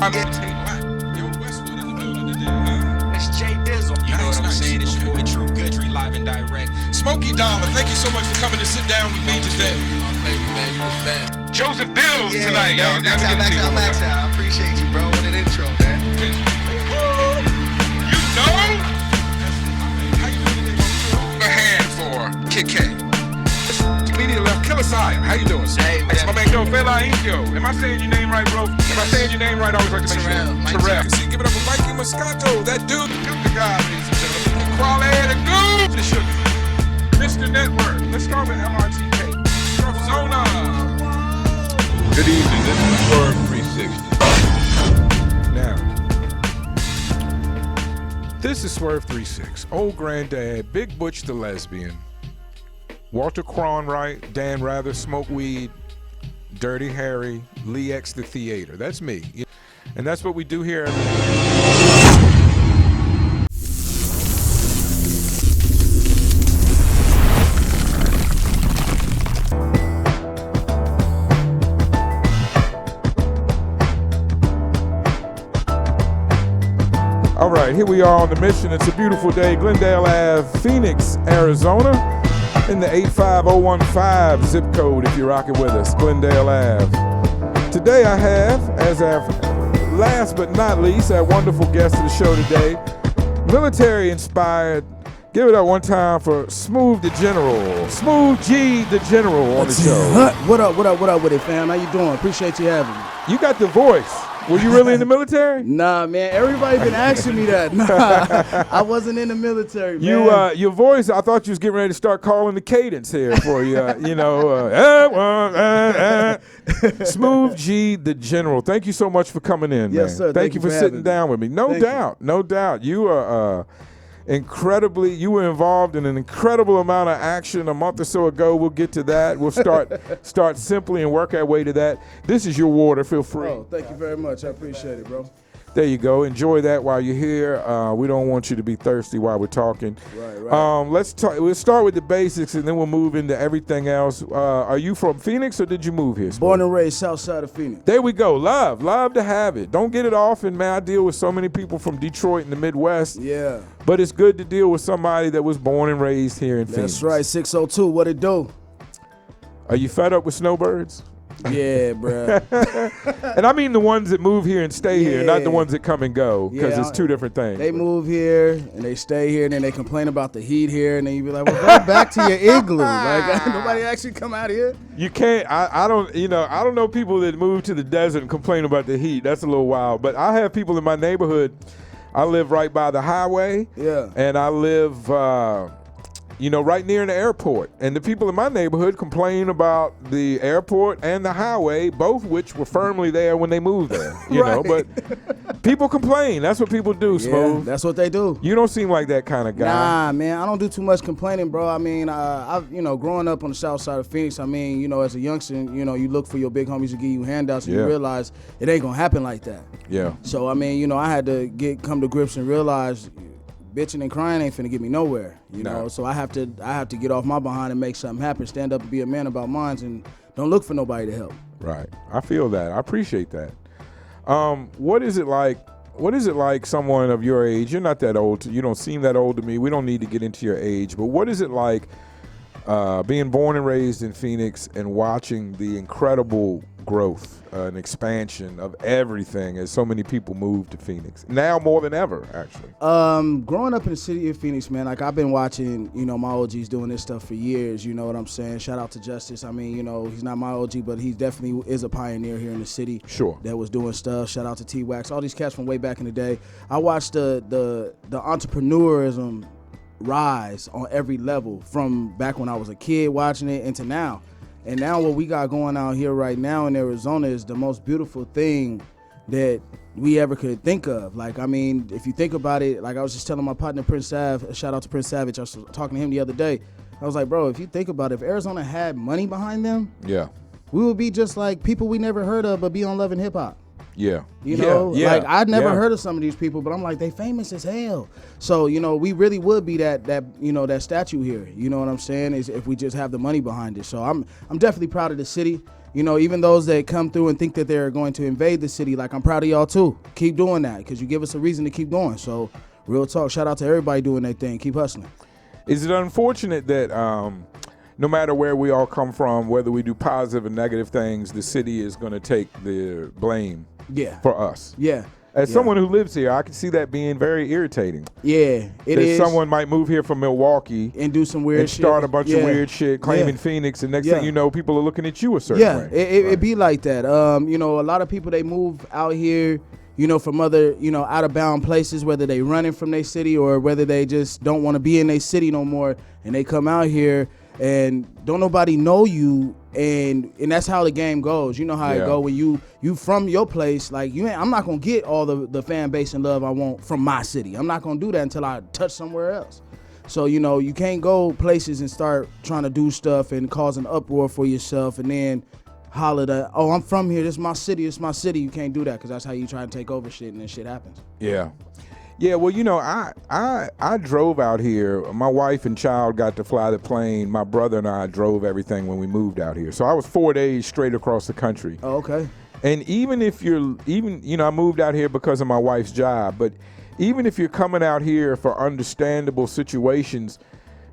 Yo, Westwood in the building today, huh? It's Jay Dizzle. You know what I'm saying? It's your boy True Goodry live and direct. Smokey Dollar, thank you so much for coming to sit down with me today. Joseph Bills tonight, y'all. Max out. I appreciate you, bro. What an intro, man. You know? How you doing today? A hand for Kid K. Comedian left Killer Sire. How you doing, sir? Hey, man. That's my man, Yo Fela. Am I saying your name right, bro? Am I saying your name right? I always like to make sure. Terrell. See, give it up for Mikey Moscato. That dude. The guy, ladies and gentlemen. Quality the Goose. The sugar. Mr. Network. Let's start with MRTK. Zona. Good evening, this is Swerve 360. Now, this is Swerve 36. Old Granddad, Big Butch the Lesbian, Walter Cronkite, Dan Rather, Smoke Weed, Dirty Harry, Lee X the Theater. That's me. And that's what we do here. All right, here we are on the mission. It's a beautiful day, Glendale Ave, Phoenix, Arizona, in the 85015 zip code if you're rocking with us, Glendale Ave. Today I have, as our last but not least, our wonderful guest of the show today, military-inspired. Give it up one time for Smooth the General, Smooth G the General on the show. What up with it, fam? How you doing? Appreciate you having me. You got the voice. Were you really in the military? Nah, man. Everybody been asking me that. Nah, I wasn't in the military, man. Your voice, I thought you was getting ready to start calling the cadence here for you. Smooth G the General. Thank you so much for coming in, man. Yes, sir. Thank you for sitting down with me. No doubt. You are you were involved in an incredible amount of action a month or so ago. We'll get to that. We'll start simply and work our way to that. This is your water. Feel free. Oh, thank you very much. I appreciate it, bro. There you go. Enjoy that while you're here. We don't want you to be thirsty while we're talking. Right. We'll start with the basics and then we'll move into everything else. Are you from Phoenix or did you move here? Born and raised south side of Phoenix. There we go. Love to have it. Don't get it often, man. I deal with so many people from Detroit and the Midwest. Yeah. But it's good to deal with somebody that was born and raised here in Phoenix. That's right. 602. What it do? Are you fed up with snowbirds? Yeah, bro. And I mean the ones that move here and stay here, not the ones that come and go, because Yeah, it's two different things. They move here and they stay here and then they complain about the heat here and then you be like, well, go back to your igloo. Like, nobody actually come out here. You can't. I don't know people that move to the desert and complain about the heat. That's a little wild. But I have people in my neighborhood. I live right by the highway. Yeah. And I live, right near the airport. And the people in my neighborhood complain about the airport and the highway, both which were firmly there when they moved there. You know, but people complain. That's what people do, Smooth. Yeah, that's what they do. You don't seem like that kind of guy. Nah, man, I don't do too much complaining, bro. I mean, I've growing up on the south side of Phoenix, I mean, as a youngster, you look for your big homies to give you handouts and you realize it ain't gonna happen like that. Yeah. So, I mean, I had to come to grips and realize bitching and crying ain't finna get me nowhere, you know. So I have to get off my behind and make something happen, stand up and be a man about mine and don't look for nobody to help. Right. I feel that. I appreciate that. What is it like someone of your age? You're not that old. You don't seem that old to me. We don't need to get into your age, but what is it like being born and raised in Phoenix and watching the incredible growth and expansion of everything as so many people move to Phoenix now more than ever, actually? Growing up in the city of Phoenix, man, like I've been watching, my OGs doing this stuff for years. You know what I'm saying? Shout out to Justice. I mean, he's not my OG, but he definitely is a pioneer here in the city. Sure. That was doing stuff. Shout out to T-Wax. All these cats from way back in the day. I watched the entrepreneurism rise on every level from back when I was a kid watching it into now. And now what we got going out here right now in Arizona is the most beautiful thing that we ever could think of. Like, I mean, if you think about it, like I was just telling my partner Prince Sav, shout out to Prince Savage, I was talking to him the other day. I was like, bro, if you think about it, if Arizona had money behind them, we would be just like people we never heard of but be on Love and Hip Hop. Yeah. You know, Yeah. like I'd never Yeah. heard of some of these people, but I'm like, they famous as hell. So, you know, we really would be that that statue here. You know what I'm saying? Is if we just have the money behind it. So I'm definitely proud of the city. You know, even those that come through and think that they're going to invade the city, like I'm proud of y'all too. Keep doing that because you give us a reason to keep going. So real talk, shout out to everybody doing their thing. Keep hustling. Is it unfortunate that no matter where we all come from, whether we do positive or negative things, the city is going to take the blame Yeah. for us? Yeah. As Yeah. someone who lives here, I can see that being very irritating. Yeah, it That is. someone might move here from Milwaukee and do some weird and shit. start a bunch of Yeah. weird shit, claiming Yeah. Phoenix, and next Yeah. thing you know, people are looking at you a certain Yeah, way. it be like that. You know, a lot of people, they move out here, you know, from other, you know, out of bound places, whether they running from their city or whether they just don't want to be in their city no more, and they come out here and don't nobody know you, and that's how the game goes. You know how Yeah. it go when you from your place, like I'm not gonna get all the fan base and love I want from my city. I'm not gonna do that until I touch somewhere else. So, you know, you can't go places and start trying to do stuff and cause an uproar for yourself and then holler that, oh, I'm from here, this is my city, it's my city. You can't do that because that's how you try to take over shit and then shit happens. Yeah. Yeah, well, you know, I drove out here. My wife and child got to fly the plane. My brother and I drove everything when we moved out here. So I was 4 days straight across the country. Oh, okay. And even if you know, I moved out here because of my wife's job, but even if you're coming out here for understandable situations,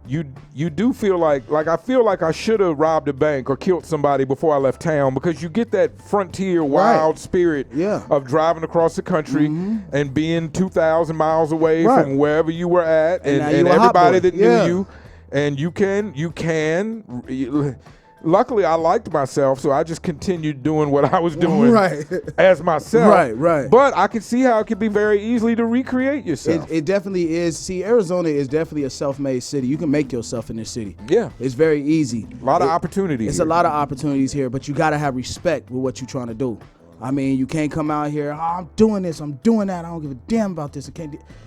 you do feel like I feel like I should have robbed a bank or killed somebody before I left town, because you get that frontier wild spirit Yeah. of driving across the country and being 2,000 miles away Right. from wherever you were at, And now and you a hot everybody boy. that Yeah. knew you, and you can. Luckily, I liked myself, so I just continued doing what I was doing Right. as myself. Right. But I can see how it could be very easily to recreate yourself. It definitely is. See, Arizona is definitely a self-made city. You can make yourself in this city. Yeah. It's very easy. A lot of opportunity It's here. a lot of opportunities here, but you got to have respect with what you're trying to do. I mean, you can't come out here, oh, I'm doing this, I'm doing that, I don't give a damn about this.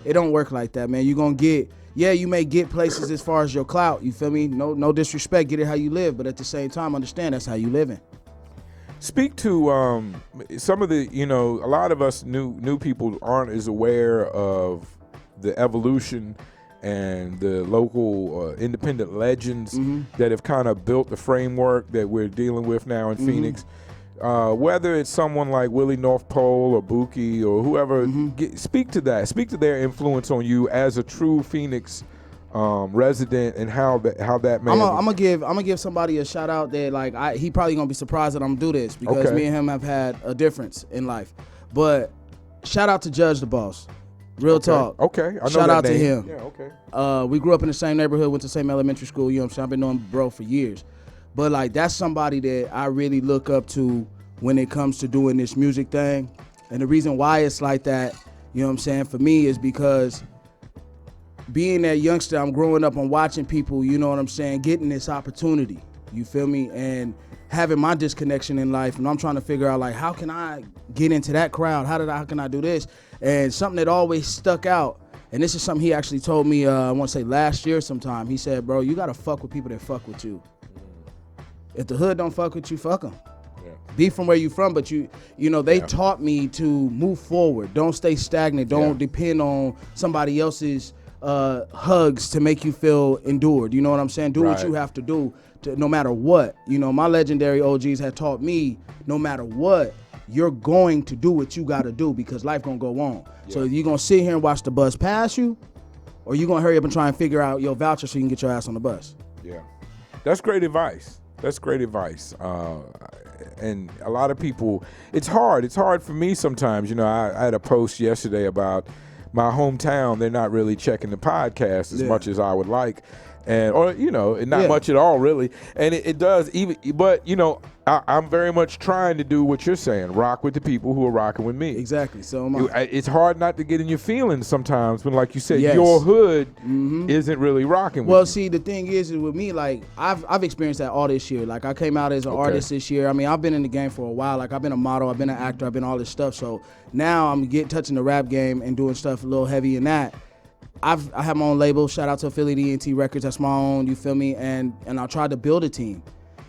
It don't work like that, man. You're going to get, you may get places as far as your clout, you feel me? No disrespect, get it how you live, but at the same time, understand that's how you living. Speak to some of the, you know, a lot of us new people aren't as aware of the evolution and the local independent legends that have kind of built the framework that we're dealing with now in Phoenix. Whether it's someone like Willie North Pole or Buki or whoever, speak to that. Speak to their influence on you as a true Phoenix resident and how that may. I'm gonna give somebody a shout out that, like, he probably gonna be surprised that I'm do this because Okay. me and him have had a difference in life. But shout out to Judge the Boss. Real talk. Okay, I know Shout that out to name. him. Yeah, okay. We grew up in the same neighborhood, went to the same elementary school. You know what I'm saying? I've been knowing bro for years. But, like, that's somebody that I really look up to when it comes to doing this music thing. And the reason why it's like that, you know what I'm saying, for me is because being that youngster, I'm growing up, I'm watching people, you know what I'm saying, getting this opportunity. You feel me? And having my disconnection in life, and I'm trying to figure out, like, how can I get into that crowd? How can I do this? And something that always stuck out, and this is something he actually told me, I want to say last year sometime. He said, bro, you got to fuck with people that fuck with you. If the hood don't fuck with you, fuck them. Be from where you from, but you know, they taught me to move forward. Don't stay stagnant. Don't depend on somebody else's hugs to make you feel endured. You know what I'm saying? Do what Right. you have to do, no matter what. You know, my legendary OGs had taught me, no matter what, you're going to do what you got to do because life gonna go on. So you're gonna sit here and watch the bus pass you, or you gonna hurry up and try and figure out your voucher so you can get your ass on the bus. Yeah, that's great advice. That's great advice. And a lot of people, it's hard. It's hard for me sometimes. You know, I had a post yesterday about my hometown. They're not really checking the podcast as much as I would like. Or you know, not much at all, really. And it does even, but you know, I'm very much trying to do what you're saying, rock with the people who are rocking with me. Exactly. So am I. It's hard not to get in your feelings sometimes when, like you said, Yes. your hood isn't really rocking with Well, you. see, the thing is with me, like, I've experienced that all this year. Like, I came out as an artist this year. I mean, I've been in the game for a while. Like, I've been a model, I've been an actor, I've been all this stuff. So now I'm touching the rap game and doing stuff a little heavy in that. I have my own label. Shout out to Affiliate ENT Records. That's my own. You feel me? And I tried to build a team.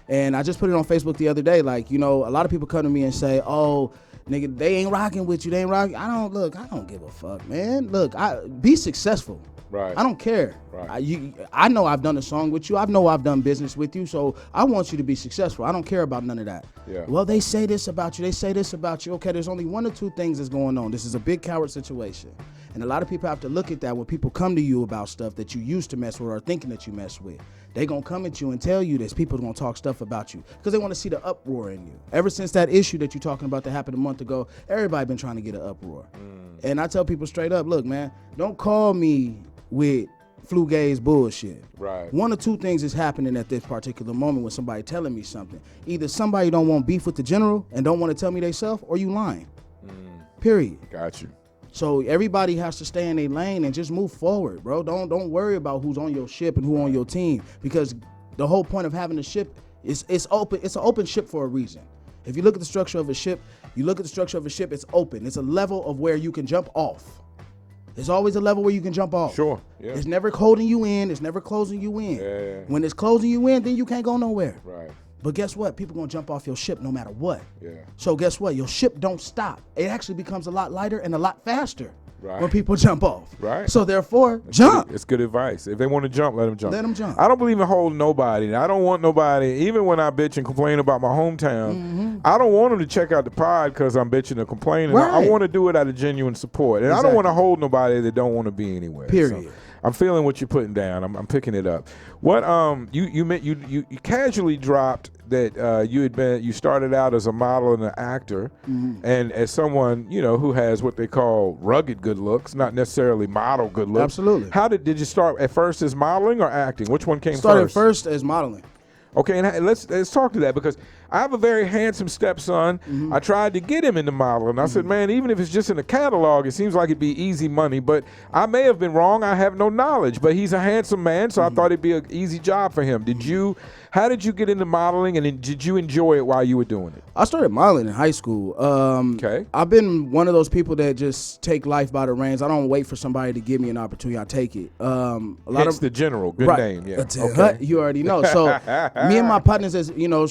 And I just put it on Facebook the other day. Like, you know, a lot of people come to me and say, oh, nigga, they ain't rocking with you. They ain't rocking. I don't give a fuck, man. Look, be successful. Right. I don't care. Right. I know I've done a song with you. I know I've done business with you. So I want you to be successful. I don't care about none of that. Yeah. Well, they say this about you. They say this about you. Okay, there's only one or two things that's going on. This is a big coward situation. And a lot of people have to look at that when people come to you about stuff that you used to mess with or thinking that you mess with. They gonna come at you and tell you this. People gonna talk stuff about you because they want to see the uproar in you. Ever since that issue that you're talking about that happened a month ago, everybody been trying to get an uproar. And I tell people straight up, look, man, don't call me with Flugaze bullshit. Right. One or two things is happening at this particular moment when somebody telling me something. Either somebody don't want beef with the general and don't want to tell me they self, or you lying. Period. Got you. So everybody has to stay in their lane and just move forward, bro. Don't worry about who's on your ship and who on your team, because the whole point of having a ship is it's open. It's an open ship for a reason. If you look at the structure of a ship, it's open. It's a level of where you can jump off. There's always a level where you can jump off. Sure. Yeah. It's never holding you in. It's never closing you in. Yeah. When it's closing you in, then you can't go nowhere. Right. But guess what? People gonna jump off your ship no matter what. Yeah. So guess what? Your ship don't stop. It actually becomes a lot lighter and a lot faster Right. when people jump off. Right. So therefore, jump. It's good advice. If they want to jump, let them jump. Let them jump. I don't believe in holding nobody. I don't want nobody, even when I bitch and complain about my hometown, I don't want them to check out the pod because I'm bitching or complaining. I Right. want to do it out of genuine support. And I don't want to hold nobody that don't want to be anywhere. Period. So I'm feeling what you're putting down. I'm picking it up. What you casually dropped that you started out as a model and an actor, and as someone who has what they call rugged good looks, not necessarily model good looks. Absolutely. How did you start at first as modeling or acting? Which one came Started first? first as modeling. Okay, and let's talk to that, because I have a very handsome stepson. I tried to get him into modeling. I said, man, even if it's just in a catalog, it seems like it'd be easy money. But I may have been wrong. I have no knowledge. But he's a handsome man, so I thought it'd be an easy job for him. How did you get into modeling, and did you enjoy it while you were doing it? I started modeling in high school. Okay. I've been one of those people that just take life by the reins. I don't wait for somebody to give me an opportunity. I take it. It's the general. Good name, yeah. Okay. You already know. So me and my partners,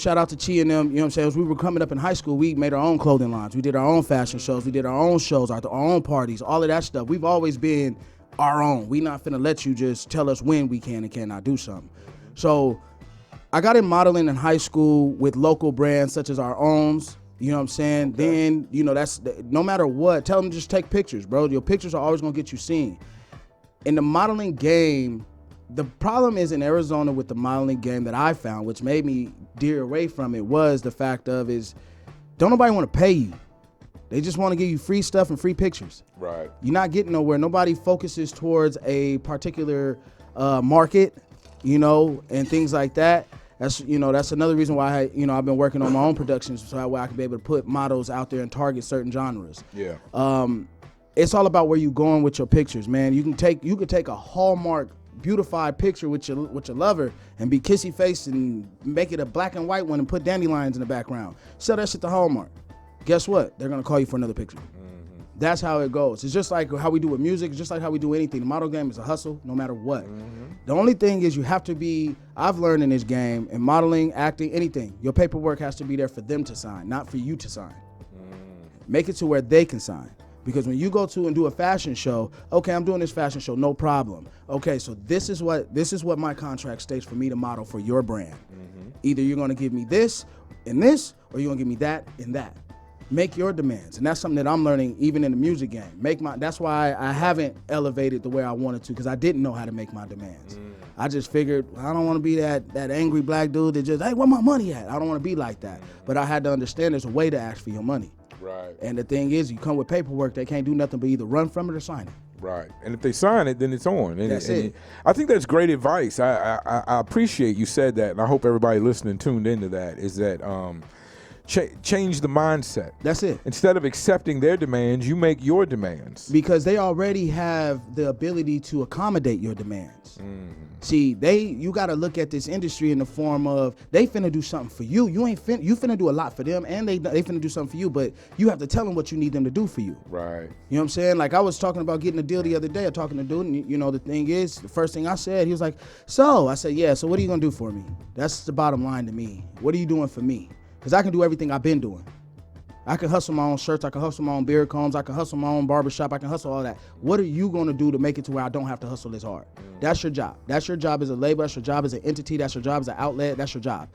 shout out to Chi and them, as we were coming up in high school, we made our own clothing lines. We did our own fashion shows. We did our own shows, our own parties, all of that stuff. We've always been our own. We not finna let you just tell us when we can and cannot do something. So I got in modeling in high school with local brands such as our owns. You know what I'm saying? Okay. Then, that's no matter what, tell them to just take pictures, bro. Your pictures are always gonna get you seen. In the modeling game, the problem is in Arizona with the modeling game that I found, which made me dear away from it, was the fact of don't nobody want to pay you. They just want to give you free stuff and free pictures. Right. You're not getting nowhere. Nobody focuses towards a particular market, and things like that. That's another reason why I've been working on my own productions, so that way I can be able to put models out there and target certain genres. Yeah. It's all about where you're going with your pictures, man. You can take a Hallmark beautified picture with your lover and be kissy faced and make it a black and white one and put dandelions in the background. Sell that shit to Hallmark. Guess what? They're gonna call you for another picture. That's how it goes. It's just like how we do with music. It's just like how we do anything. The model game is a hustle no matter what. The only thing is you have to be, I've learned in this game, in modeling, acting, anything, your paperwork has to be there for them to sign, not for you to sign. Make it to where they can sign. Because when you go to and do a fashion show, okay, I'm doing this fashion show, no problem. Okay, so this is what my contract states for me to model for your brand. Either you're gonna give me this and this, or you're gonna give me that and that. Make your demands, and that's something that I'm learning even in the music game. That's why I haven't elevated the way I wanted to, because I didn't know how to make my demands. I just figured I don't want to be that angry black dude that just, hey, where my money at? I don't want to be like that. But I had to understand there's a way to ask for your money. Right. And the thing is, you come with paperwork, they can't do nothing but either run from it or sign it. Right. And if they sign it, then it's on. And that's it. I think that's great advice. I appreciate you said that, and I hope everybody listening tuned into that, is that change the mindset. That's it. Instead of accepting their demands, you make your demands. Because they already have the ability to accommodate your demands. See, you got to look at this industry in the form of they finna do something for you. You finna do a lot for them, and they finna do something for you, but you have to tell them what you need them to do for you. Right. You know what I'm saying? Like I was talking about getting a deal the other day. I'm talking to a dude, and the thing is, the first thing I said, he was like, I said, yeah, so what are you gonna do for me? That's the bottom line to me. What are you doing for me? Because I can do everything I've been doing. I can hustle my own shirts. I can hustle my own beard combs. I can hustle my own barbershop. I can hustle all that. What are you going to do to make it to where I don't have to hustle this hard? That's your job. That's your job as a label. That's your job as an entity. That's your job as an outlet. That's your job.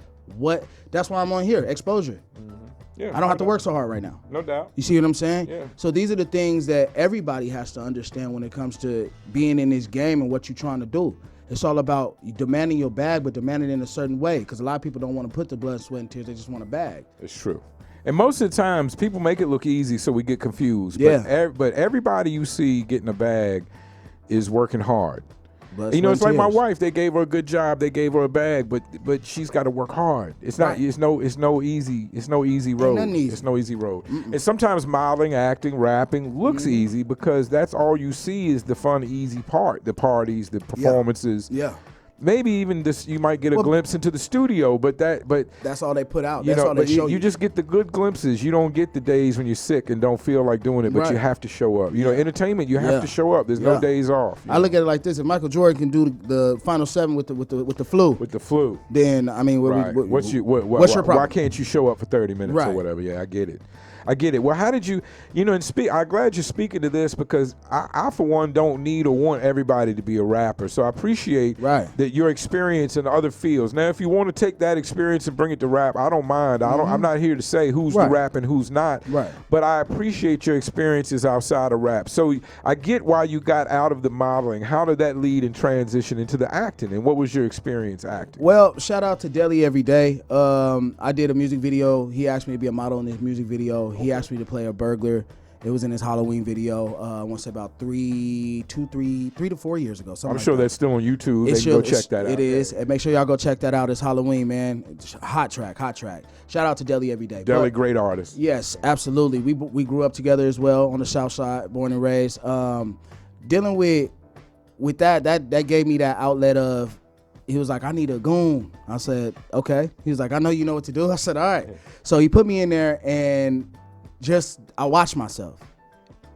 That's why I'm on here. Exposure. Yeah, I don't have to work so hard right now. No doubt. You see what I'm saying? Yeah. So these are the things that everybody has to understand when it comes to being in this game and what you're trying to do. It's all about demanding your bag, but demanding it in a certain way. Because a lot of people don't want to put the blood, sweat, and tears. They just want a bag. It's true. And most of the times, people make it look easy, so we get confused. Yeah. But everybody you see getting a bag is working hard. Blood, You know, sweat, it's like and my tears. wife. They gave her a good job. They gave her a bag, but she's got to work hard. It's not. Right. It's no easy. It's no easy road. nothing easy. It's no easy road. And sometimes modeling, acting, rapping looks easy because that's all you see is the fun, easy part. The parties, the performances. Yeah. Maybe even this. You might get a glimpse into the studio, but That's all they put out. you That's know, all they but show you just get the good glimpses. You don't get the days when you're sick and don't feel like doing it, but you Right. have to show up. You know, entertainment, you have Yeah. to show up. There's no Yeah. days off. I look at it like this: if Michael Jordan can do the final 7 with the flu, with the flu. then I mean, Right. What's your problem? Why can't you show up for 30 minutes or Right. whatever? Yeah, I get it. Well, how did you know, and I'm glad you're speaking to this because I for one, don't need or want everybody to be a rapper. So I appreciate Right. that your experience in other fields. Now, if you want to take that experience and bring it to rap, I don't mind. I'm not here to say who's Right. the rap and who's not. Right. But I appreciate your experiences outside of rap. So I get why you got out of the modeling. How did that lead and transition into the acting? And what was your experience acting? Well, shout out to Deli every day. I did a music video. He asked me to be a model in his music video. He asked me to play a burglar. It was in his Halloween video. I want to say about 3 to 4 years ago. I'm sure that's still on YouTube. They can go check that out. It is. And make sure y'all go check that out. It's Halloween, man. It's hot track. Shout out to Deli every day. Deli, But- great artist. Yes, absolutely. We grew up together as well on the South Side, born and raised. Dealing with that gave me that outlet of. He was like, I need a goon. I said, okay. He was like, I know you know what to do. I said, all right. So he put me in there and I watched myself.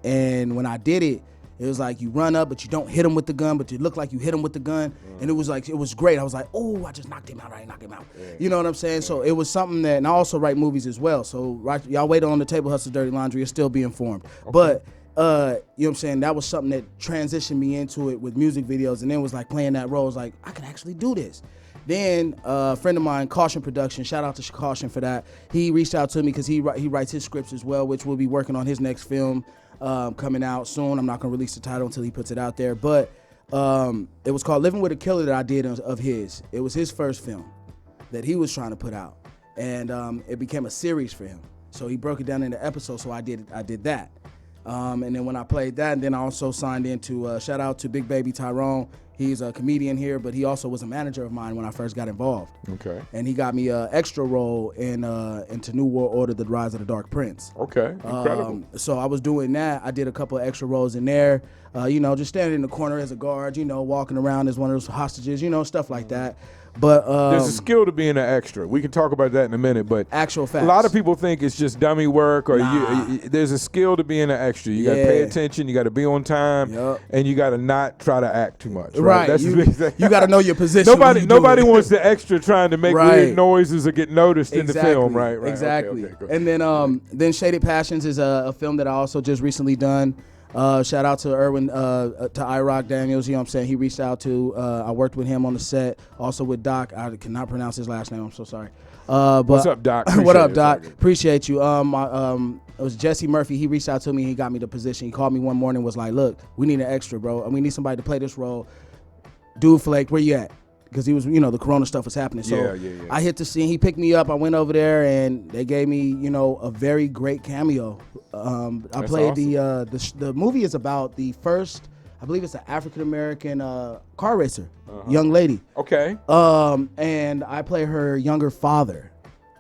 And when I did it, it was like you run up, but you don't hit him with the gun, but you look like you hit him with the gun. And it was great. I was like, oh, I just knocked him out. I knocked him out. You know what I'm saying? So it was something that, and I also write movies as well. So y'all wait on the Table Hustle Dirty Laundry. You'll still be informed. But you know what I'm saying? That was something that transitioned me into it with music videos, and then was like playing that role. I was like, I can actually do this. Then a friend of mine, Caution Production, shout out to Caution for that. He reached out to me because he writes his scripts as well, which we'll be working on his next film coming out soon. I'm not gonna release the title until he puts it out there, but it was called Living with a Killer that I did of his. It was his first film that he was trying to put out, and it became a series for him. So he broke it down into episodes. So I did that. And then when I played that, and then I also signed into shout out to Big Baby Tyrone. He's a comedian here, but he also was a manager of mine when I first got involved. Okay. And he got me an extra role into New World Order: The Rise of the Dark Prince. Okay. Incredible. So I was doing that. I did a couple of extra roles in there. Just standing in the corner as a guard. Walking around as one of those hostages. Stuff like that. But There's a skill to being an extra. We can talk about that in a minute, but actual facts. a lot of people think it's just dummy work, or Nah. there's a skill to being an extra. You got to pay Yeah. attention. You got to be on time, Yup. and you got to not try to act too much. Right. That's You, the big thing. you got to know your position. when you do Nobody it. wants the extra trying to make Right. weird noises or get noticed in the film. Right. Exactly. Okay, go. And then Shaded Passions is a film that I also just recently done. Shout out to Irwin, to iRock Daniels. You know what I'm saying? He reached out to. I worked with him on the set. Also with Doc. I cannot pronounce his last name. I'm so sorry. But What's up, Doc? what up, Appreciate it. Doc? It's all good. Appreciate you. It was Jesse Murphy. He reached out to me. He got me the position. He called me one morning. Was like, look, we need an extra, bro. And we need somebody to play this role. Dude Flake, where you at? Because he was, the Corona stuff was happening. So Yeah. I hit the scene. He picked me up. I went over there, and they gave me, a very great cameo. I That's played awesome. the movie is about the first, I believe it's an African American car racer, young lady. Okay. And I play her younger father.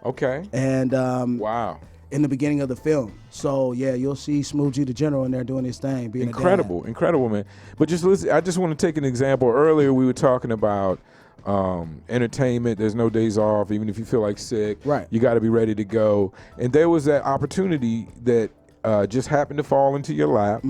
Okay. And Wow. in the beginning of the film. So yeah, you'll see Smooth G the General in there doing his thing, being Incredible, man. But just listen, I just want to take an example. Earlier we were talking about entertainment. There's no days off, even if you feel like sick. Right. You got to be ready to go. And there was that opportunity that just happened to fall into your lap.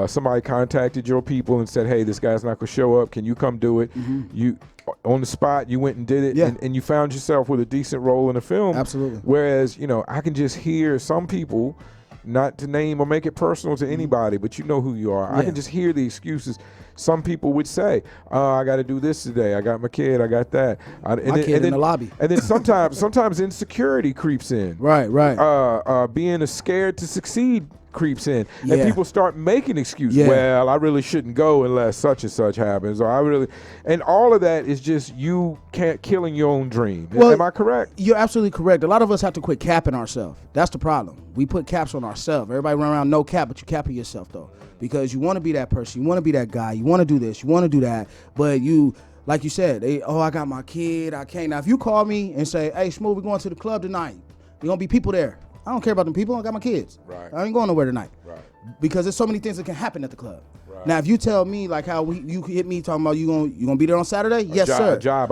Somebody contacted your people and said, hey, this guy's not going to show up. Can you come do it? You on the spot, you went and did it, and you found yourself with a decent role in a film. Absolutely. Whereas, I can just hear some people, not to name or make it personal to anybody, but you know who you are. I can just hear the excuses some people would say. I got to do this today. I got my kid. I got that. My kid in the lobby. And then sometimes insecurity creeps in. Right. Being scared to succeed creeps in, Yeah. and people start making excuses. Yeah. Well, I really shouldn't go unless such and such happens, and all of that is just you killing your own dream. Well, Am I correct? You're absolutely correct. A lot of us have to quit capping ourselves. That's the problem. We put caps on ourselves. Everybody run around no cap, but you capping yourself though, because you want to be that person, you want to be that guy, you want to do this, you want to do that, but you. Like you said, I got my kid, I can't. Now, if you call me and say, hey, Smooth, we're going to the club tonight. There's going to be people there. I don't care about them people. I got my kids. Right. I ain't going nowhere tonight. Right. Because there's so many things that can happen at the club. Right. Now, if you tell me like how you hit me talking about you gonna be there on Saturday, yes, sir. A job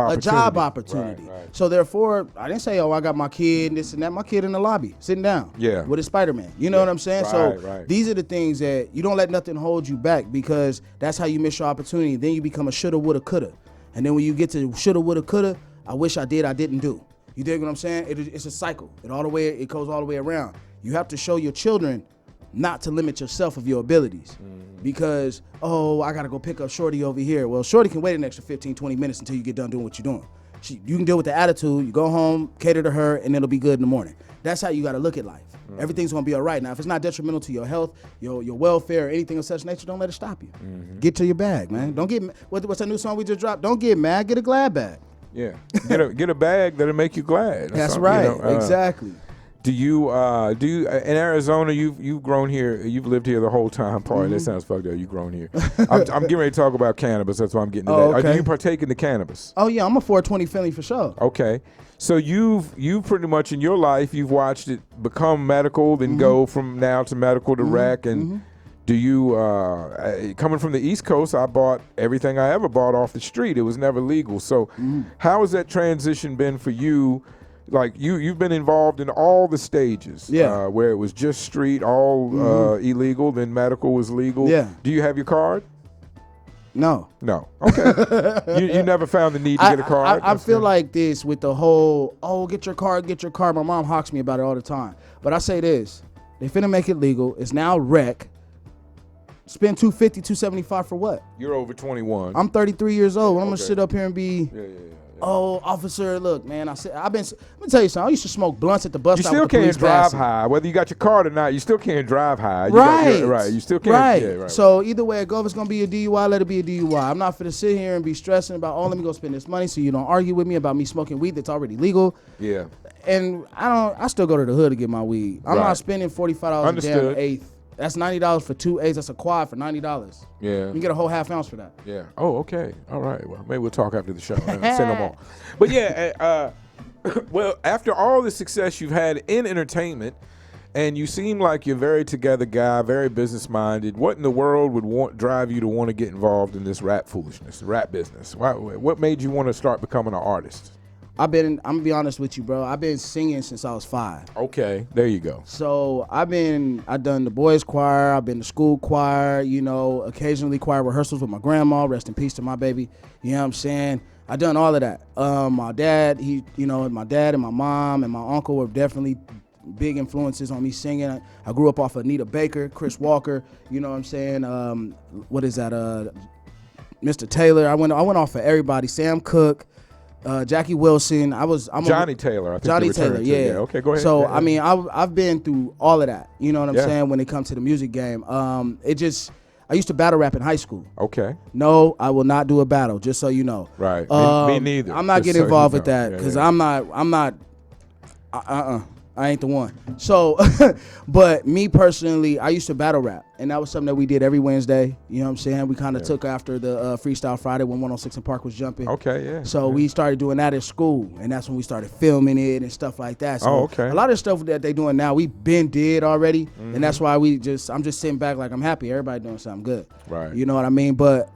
opportunity. Right. So therefore, I didn't say, I got my kid and this and that. My kid in the lobby, sitting down. Yeah. With a Spider-Man. You know what I'm saying? Right. These are the things that you don't let nothing hold you back, because that's how you miss your opportunity. Then you become a shoulda, woulda, coulda. And then when you get to shoulda, woulda, coulda, I wish I did, I didn't do. You dig what I'm saying? It's a cycle. It goes all the way around. You have to show your children not to limit yourself of your abilities. Because, I got to go pick up Shorty over here. Well, Shorty can wait an extra 15, 20 minutes until you get done doing what you're doing. You can deal with the attitude. You go home, cater to her, and it'll be good in the morning. That's how you got to look at life. Everything's going to be all right. Now, if it's not detrimental to your health, your welfare, or anything of such nature, don't let it stop you. Get to your bag, man. Don't get what's that new song we just dropped? Don't get mad. Get a glad bag. Yeah. Get a bag that'll make you glad. That's right. Exactly. Do you in Arizona? You've grown here. You've lived here the whole time. That sounds fucked up. You've grown here. I'm getting ready to talk about cannabis. That's why I'm getting to that. Okay. Do you partake in the cannabis? Oh yeah, I'm a 420 Philly for sure. Okay, so you've pretty much in your life you've watched it become medical, then go from now to medical to rec, and do you coming from the East Coast? I bought everything I ever bought off the street. It was never legal. So how has that transition been for you? Like you've been involved in all the stages, where it was just street, all illegal, then medical was legal. Yeah. Do you have your card? No. Okay. you never found the need to get a card? I feel like this with the whole, get your card. My mom hawks me about it all the time. But I say this, they finna make it legal. It's now rec. Spend $250, $275 for what? You're over 21. I'm 33 years old. I'm gonna sit up here and be... Yeah. Officer, look, man. Let me tell you something. I used to smoke blunts at the bus stop. You still with the can't police drive passing. high. Whether you got your card or not, you still can't drive high. Right. You still can't. Right. Yeah, right. So either way it goes, if it's going to be a DUI, let it be a DUI. I'm not finna sit here and be stressing about, let me go spend this money so you don't argue with me about me smoking weed that's already legal. Yeah. And I still go to the hood to get my weed. I'm not spending $45 a damn eighth. That's $90 for 2 eighths. That's a quad for $90. Yeah. You can get a whole half ounce for that. Yeah. Oh, okay. All right. Well, maybe we'll talk after the show. Say no more. But yeah, well, after all the success you've had in entertainment, and you seem like you're a very together guy, very business-minded, what in the world would drive you to want to get involved in this rap foolishness, rap business? What made you want to start becoming an artist? I'm gonna be honest with you, bro. I've been singing since I was 5. Okay, there you go. So I've done the boys choir, I've been the school choir, occasionally choir rehearsals with my grandma, rest in peace to my baby. You know what I'm saying? I done all of that. My dad, my dad and my mom and my uncle were definitely big influences on me singing. I grew up off of Anita Baker, Chris Walker, you know what I'm saying? What is that? Mr. Taylor. I went off of everybody. Sam Cooke. Jackie Wilson. Johnny Taylor. I think Johnny Taylor. Yeah. Okay, go ahead. So I mean, I've been through all of that. You know what I'm saying? When it comes to the music game, I used to battle rap in high school. Okay. No, I will not do a battle. Just so you know. Right. Me neither. I'm not getting involved with that because I'm not. I ain't the one. So, but me personally, I used to battle rap, and that was something that we did every Wednesday. You know what I'm saying? We kind of took after the Freestyle Friday when 106 in Park was jumping. Okay, yeah. So we started doing that at school, and that's when we started filming it and stuff like that. So a lot of stuff that they doing now, we been did already, and that's why I'm just sitting back like I'm happy. Everybody doing something good. Right. You know what I mean? But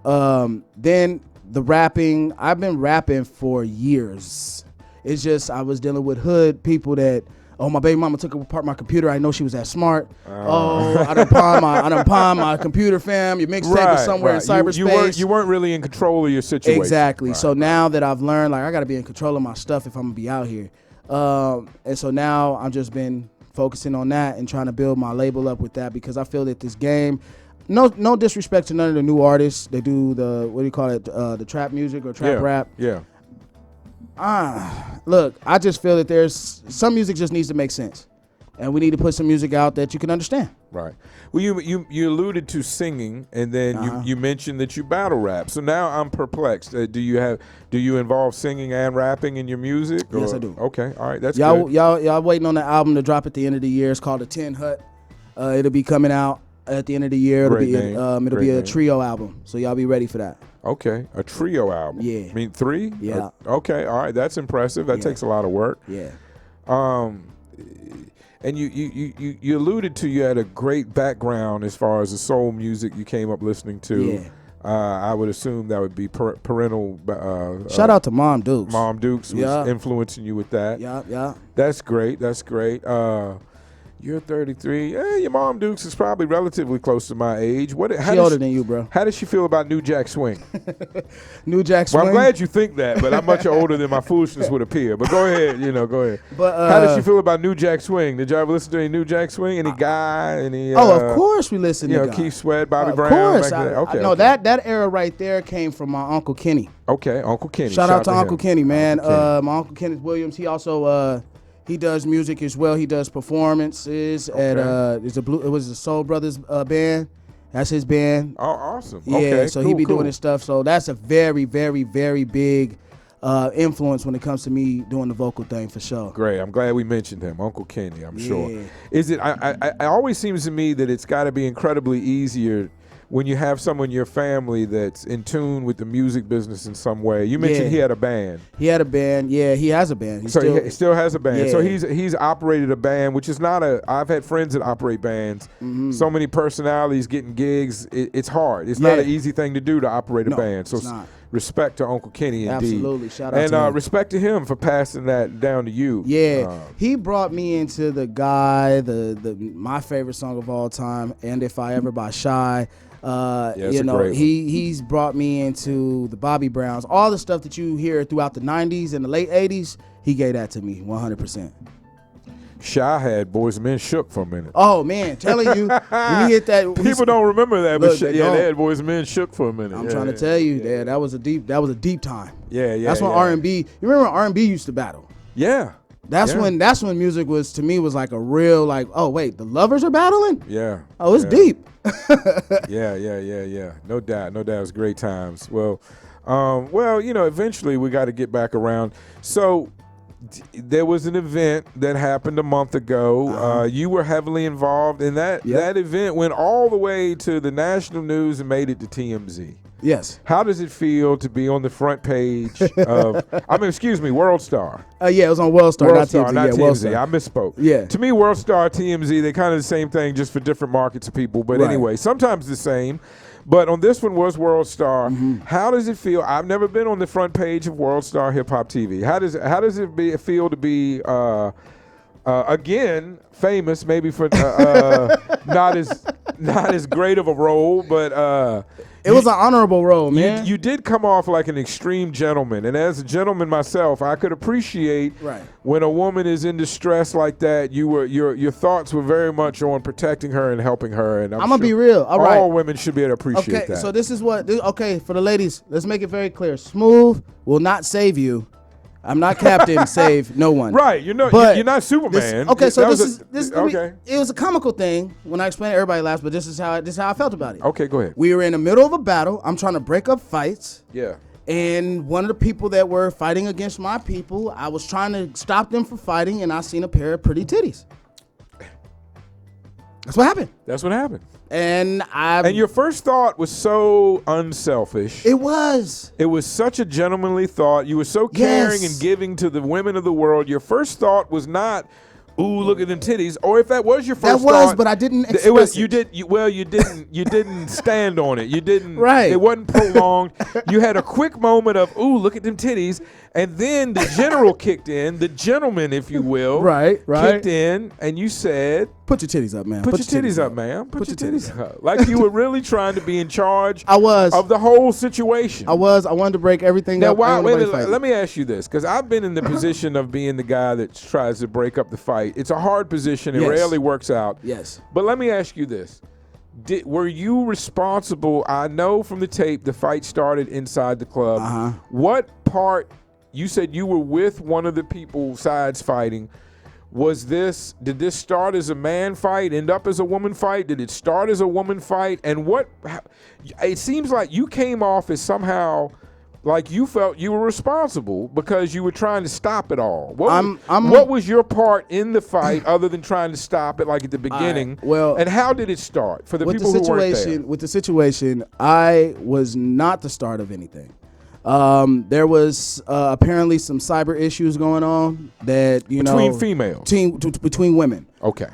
then the rapping, I've been rapping for years. It's just I was dealing with hood people that Oh, my baby mama took apart my computer. I know she was that smart. I done pawned my computer, fam. Your mixtape is somewhere in cyberspace. You weren't really in control of your situation. Exactly. Right. So now that I've learned, like, I got to be in control of my stuff if I'm gonna be out here. And so now I've just been focusing on that and trying to build my label up with that, because I feel that this game, no disrespect to none of the new artists. They do the trap music or trap rap. Yeah. Look, I just feel that there's some music just needs to make sense, and we need to put some music out that you can understand. Right. Well, you alluded to singing, and then you mentioned that you battle rap. So now I'm perplexed. Do you involve singing and rapping in your music? Yes, I do. Okay. All right. That's y'all, good. Y'all waiting on the album to drop at the end of the year. It's called The 10 Hut. It'll be coming out at the end of the year. It'll be a trio album. So y'all be ready for that. Okay, a trio album. Yeah. I mean, 3? Yeah. Okay, all right, that's impressive. That takes a lot of work. Yeah. And you alluded to you had a great background as far as the soul music you came up listening to. Yeah. I would assume that would be parental. Shout out to Mom Dukes. Mom Dukes was influencing you with that. Yeah. That's great. You're 33. Your Mom Dukes is probably relatively close to my age. She older than you, bro. How does she feel about New Jack Swing? New Jack Swing? Well, I'm glad you think that, but I'm much older than my foolishness would appear. But go ahead, go ahead. But how does she feel about New Jack Swing? Did you ever listen to any New Jack Swing? Any guy? Any? Of course we listen to Keith Sweat, Bobby Brown. Of course. That era right there came from my Uncle Kenny. Okay, Uncle Kenny. Shout out to Uncle Kenny, man. My Uncle Kenneth Williams. He also he does music as well. He does performances at it was the Soul Brothers band. That's his band. Oh, awesome. Yeah, okay, so he be doing his stuff. So that's a very, very, very big influence when it comes to me doing the vocal thing, for sure. Great. I'm glad we mentioned him, Uncle Kenny. I'm sure. Yeah. Is it? I always seems to me that it's got to be incredibly easier when you have someone in your family that's in tune with the music business in some way. You mentioned he had a band. He had a band. Yeah, he has a band. He still has a band. Yeah. So he's operated a band, which is not I've had friends that operate bands. Mm-hmm. So many personalities getting gigs. It's hard. It's not an easy thing to do to operate a band. So it's not. Respect to Uncle Kenny, indeed. Absolutely. Shout out to him. And respect to him for passing that down to you. Yeah. He brought me into the guy, my favorite song of all time, And If I Ever by Shy. He's brought me into the Bobby Browns, all the stuff that you hear throughout the 90s and the late 80s. He gave that to me 100%. Shy had Boys and Men Shook for a minute. Oh man, telling you, when you hit that, people don't remember that, but they had Boys and Men Shook for a minute. I'm trying to tell you, that was a deep time. Yeah. That's when R&B. You remember R&B used to battle? Yeah. That's when music was, to me, was like a real, like, oh wait, the lovers are battling? Yeah. Oh, it's deep. Yeah. No doubt. It was great times. Well, eventually we got to get back around. So there was an event that happened a month ago. You were heavily involved in that. Yep. That event went all the way to the national news and made it to TMZ. Yes. How does it feel to be on the front page of, World Star? Yeah, it was on World Star, not TMZ. World Star. I misspoke. Yeah. To me, World Star, TMZ, they're kind of the same thing, just for different markets of people. But anyway, sometimes the same. But on this one was World Star. Mm-hmm. How does it feel? I've never been on the front page of World Star Hip Hop TV. How does it feel to be again famous? Maybe for not as great of a role, but it was an honorable role, man. You did come off like an extreme gentleman, and as a gentleman myself, I could appreciate when a woman is in distress like that. Your thoughts were very much on protecting her and helping her. And I'm gonna be real. All women should be able to appreciate that. So this is for the ladies. Let's make it very clear. Smooth will not save you. I'm not Captain Save no one. Right, you're not Superman. It was a comical thing. When I explained it, everybody laughs, but this is how I felt about it. Okay, go ahead. We were in the middle of a battle. I'm trying to break up fights. Yeah. And one of the people that were fighting against my people, I was trying to stop them from fighting, and I seen a pair of pretty titties. That's what happened. And your first thought was so unselfish. It was such a gentlemanly thought. You were so caring and giving to the women of the world. Your first thought was not ooh, look at them titties, or if that was your That first was, thought, but I didn't it was express you it. did you, well you didn't stand on it. You didn't. Right. It wasn't prolonged. You had a quick moment of ooh, look at them titties, and then the general kicked in, the gentleman, if you will, Right. kicked in, and you said, Put your titties up, man. "Put your titties up, man. Put your titties up." Like you were really trying to be in charge. I was. of the whole situation. I wanted to break everything Now, up. why? Ain't Wait a nobody minute. fighting. Let me ask you this, because I've been in the position of being the guy that tries to break up the fight. It's a hard position. It Yes. rarely works out. Yes. But let me ask you this: were you responsible? I know from the tape the fight started inside the club. Uh-huh. What part? You said you were with one of the people sides fighting. Did this start as a man fight, end up as a woman fight? Did it start as a woman fight? And it seems like you came off as somehow like you felt you were responsible because you were trying to stop it all. What was your part in the fight other than trying to stop it like at the beginning? well, and how did it start for the with people the who weren't there? situation, with the situation, I was not the start of anything. There was apparently some cyber issues going on that Between females? between women. Okay.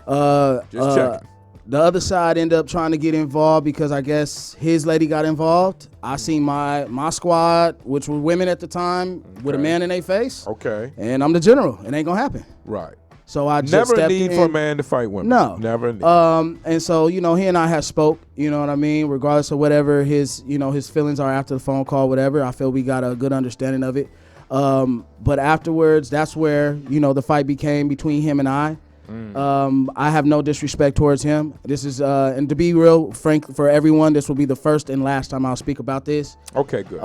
Just checking. The other side ended up trying to get involved because I guess his lady got involved. I seen my squad, which were women at the time, with a man in their face. Okay. And I'm the general. It ain't gonna happen. Right. So I just Never a stepped need in. for a man to fight women. No. Never a need. And so, he and I have spoke, you know what I mean? Regardless of whatever his feelings are after the phone call, whatever, I feel we got a good understanding of it. But afterwards, that's where, the fight became between him and I. I have no disrespect towards him. This is, and to be real, frank, for everyone, this will be the first and last time I'll speak about this. Okay, good.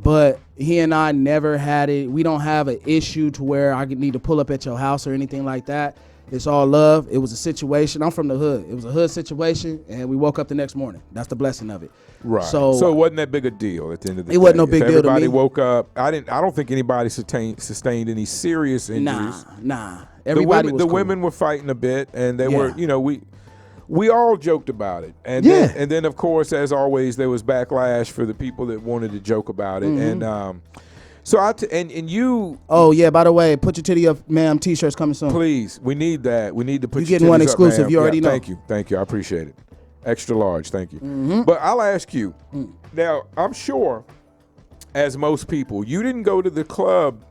But he and I never had it. We don't have an issue to where I need to pull up at your house or anything like that. It's all love. It was a situation. I'm from the hood. It was a hood situation, and we woke up the next morning. That's the blessing of it. Right. So it wasn't that big a deal at the end of the day. It wasn't no big deal to Everybody me. woke up. I don't think anybody sustained any serious injuries. Nah. Everybody was the cool. women were fighting a bit, and they Yeah. were, we all joked about it. And Yeah. then of course, as always, there was backlash for the people that wanted to joke about it. Mm-hmm. And so and you. Oh yeah. By the way, put your titty up, ma'am. T-shirts coming soon. Please, we need that. We need to put You your getting one titties up, exclusive, ma'am. you already know. Thank you. I appreciate it. Extra large, thank you. But I'll ask you. Now, I'm sure, as most people, you didn't go to the club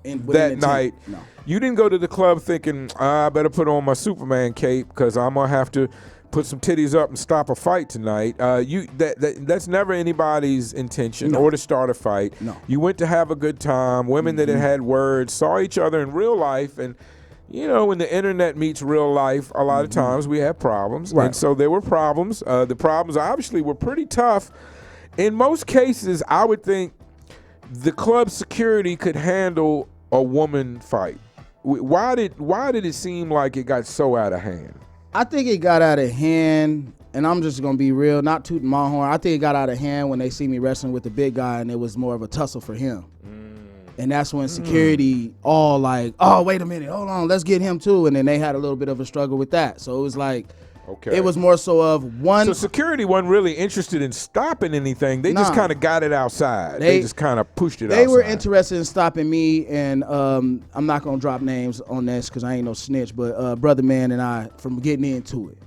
And with an that intent. night. No. You didn't go to the club thinking, I better put on my Superman cape because I'm gonna have to put some titties up and stop a fight tonight. That's never anybody's intention or to start a fight. No. You went to have a good time. Women that had words saw each other in real life, and when the internet meets real life, a lot of times we have problems. Right. And so there were problems. The problems obviously were pretty tough. In most cases, I would think the club security could handle a woman fight. Why did it seem like it got so out of hand? I think it got out of hand, and I'm just gonna be real, not tooting my horn. I think it got out of hand when they see me wrestling with the big guy, and it was more of a tussle for him. And that's when security all like, oh, wait a minute, hold on, let's get him too. And then they had a little bit of a struggle with that. So it was like, Okay. it was more so of one. So security wasn't really interested in stopping anything. They just Nah. kind of got it outside. They just kind of pushed it outside. They were interested in stopping me, and I'm not gonna drop names on this because I ain't no snitch, but Brother Man and I from getting into it.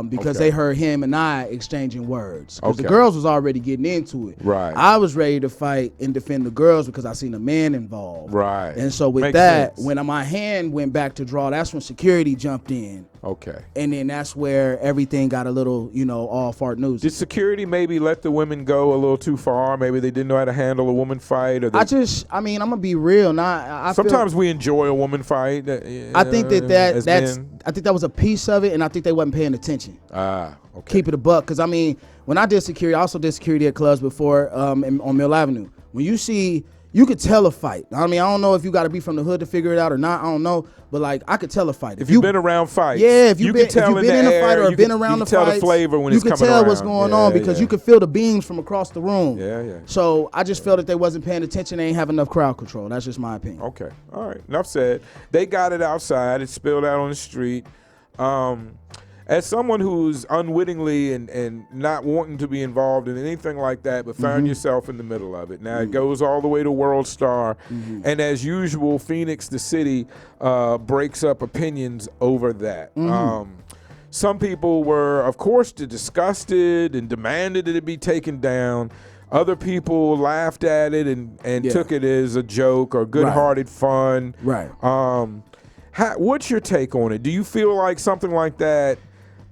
Because Okay. they heard him and I exchanging words. Because the Okay. girls was already getting into it. Right. I was ready to fight and defend the girls because I seen a man involved. Right. And so with Makes that, sense. when my hand went back to draw, that's when security jumped in. Okay. And then that's where everything got a little, all fart news. Did security maybe let the women go a little too far? Maybe they didn't know how to handle a woman fight, or they, I'm gonna be real. I feel- sometimes we enjoy a woman fight. I think as that's men. I think that was a piece of it, and I think they wasn't paying attention. Okay. Keep it a buck, because when I did security, I also did security at clubs before on Mill Avenue. When you could tell a fight. I don't know if you got to be from the hood to figure it out or not. I don't know, but I could tell a fight. If you've been around fights, yeah, if you've can been tell in a the fight air, or you been can- around you the can tell fights, the flavor when you it's can coming tell around. what's going Yeah, on because yeah. you could feel the beams from across the room. Yeah. So I just felt that they wasn't paying attention. They ain't have enough crowd control. That's just my opinion. Okay. All right. Enough said. They got it outside. It spilled out on the street. as someone who's unwittingly and not wanting to be involved in anything like that, but found yourself in the middle of it. Now it goes all the way to World Star, and as usual, Phoenix, the city, breaks up opinions over that. Some people were, of course, disgusted and demanded that it be taken down. Other people laughed at it and took it as a joke or good-hearted fun. Right. What's your take on it? Do you feel like something like that?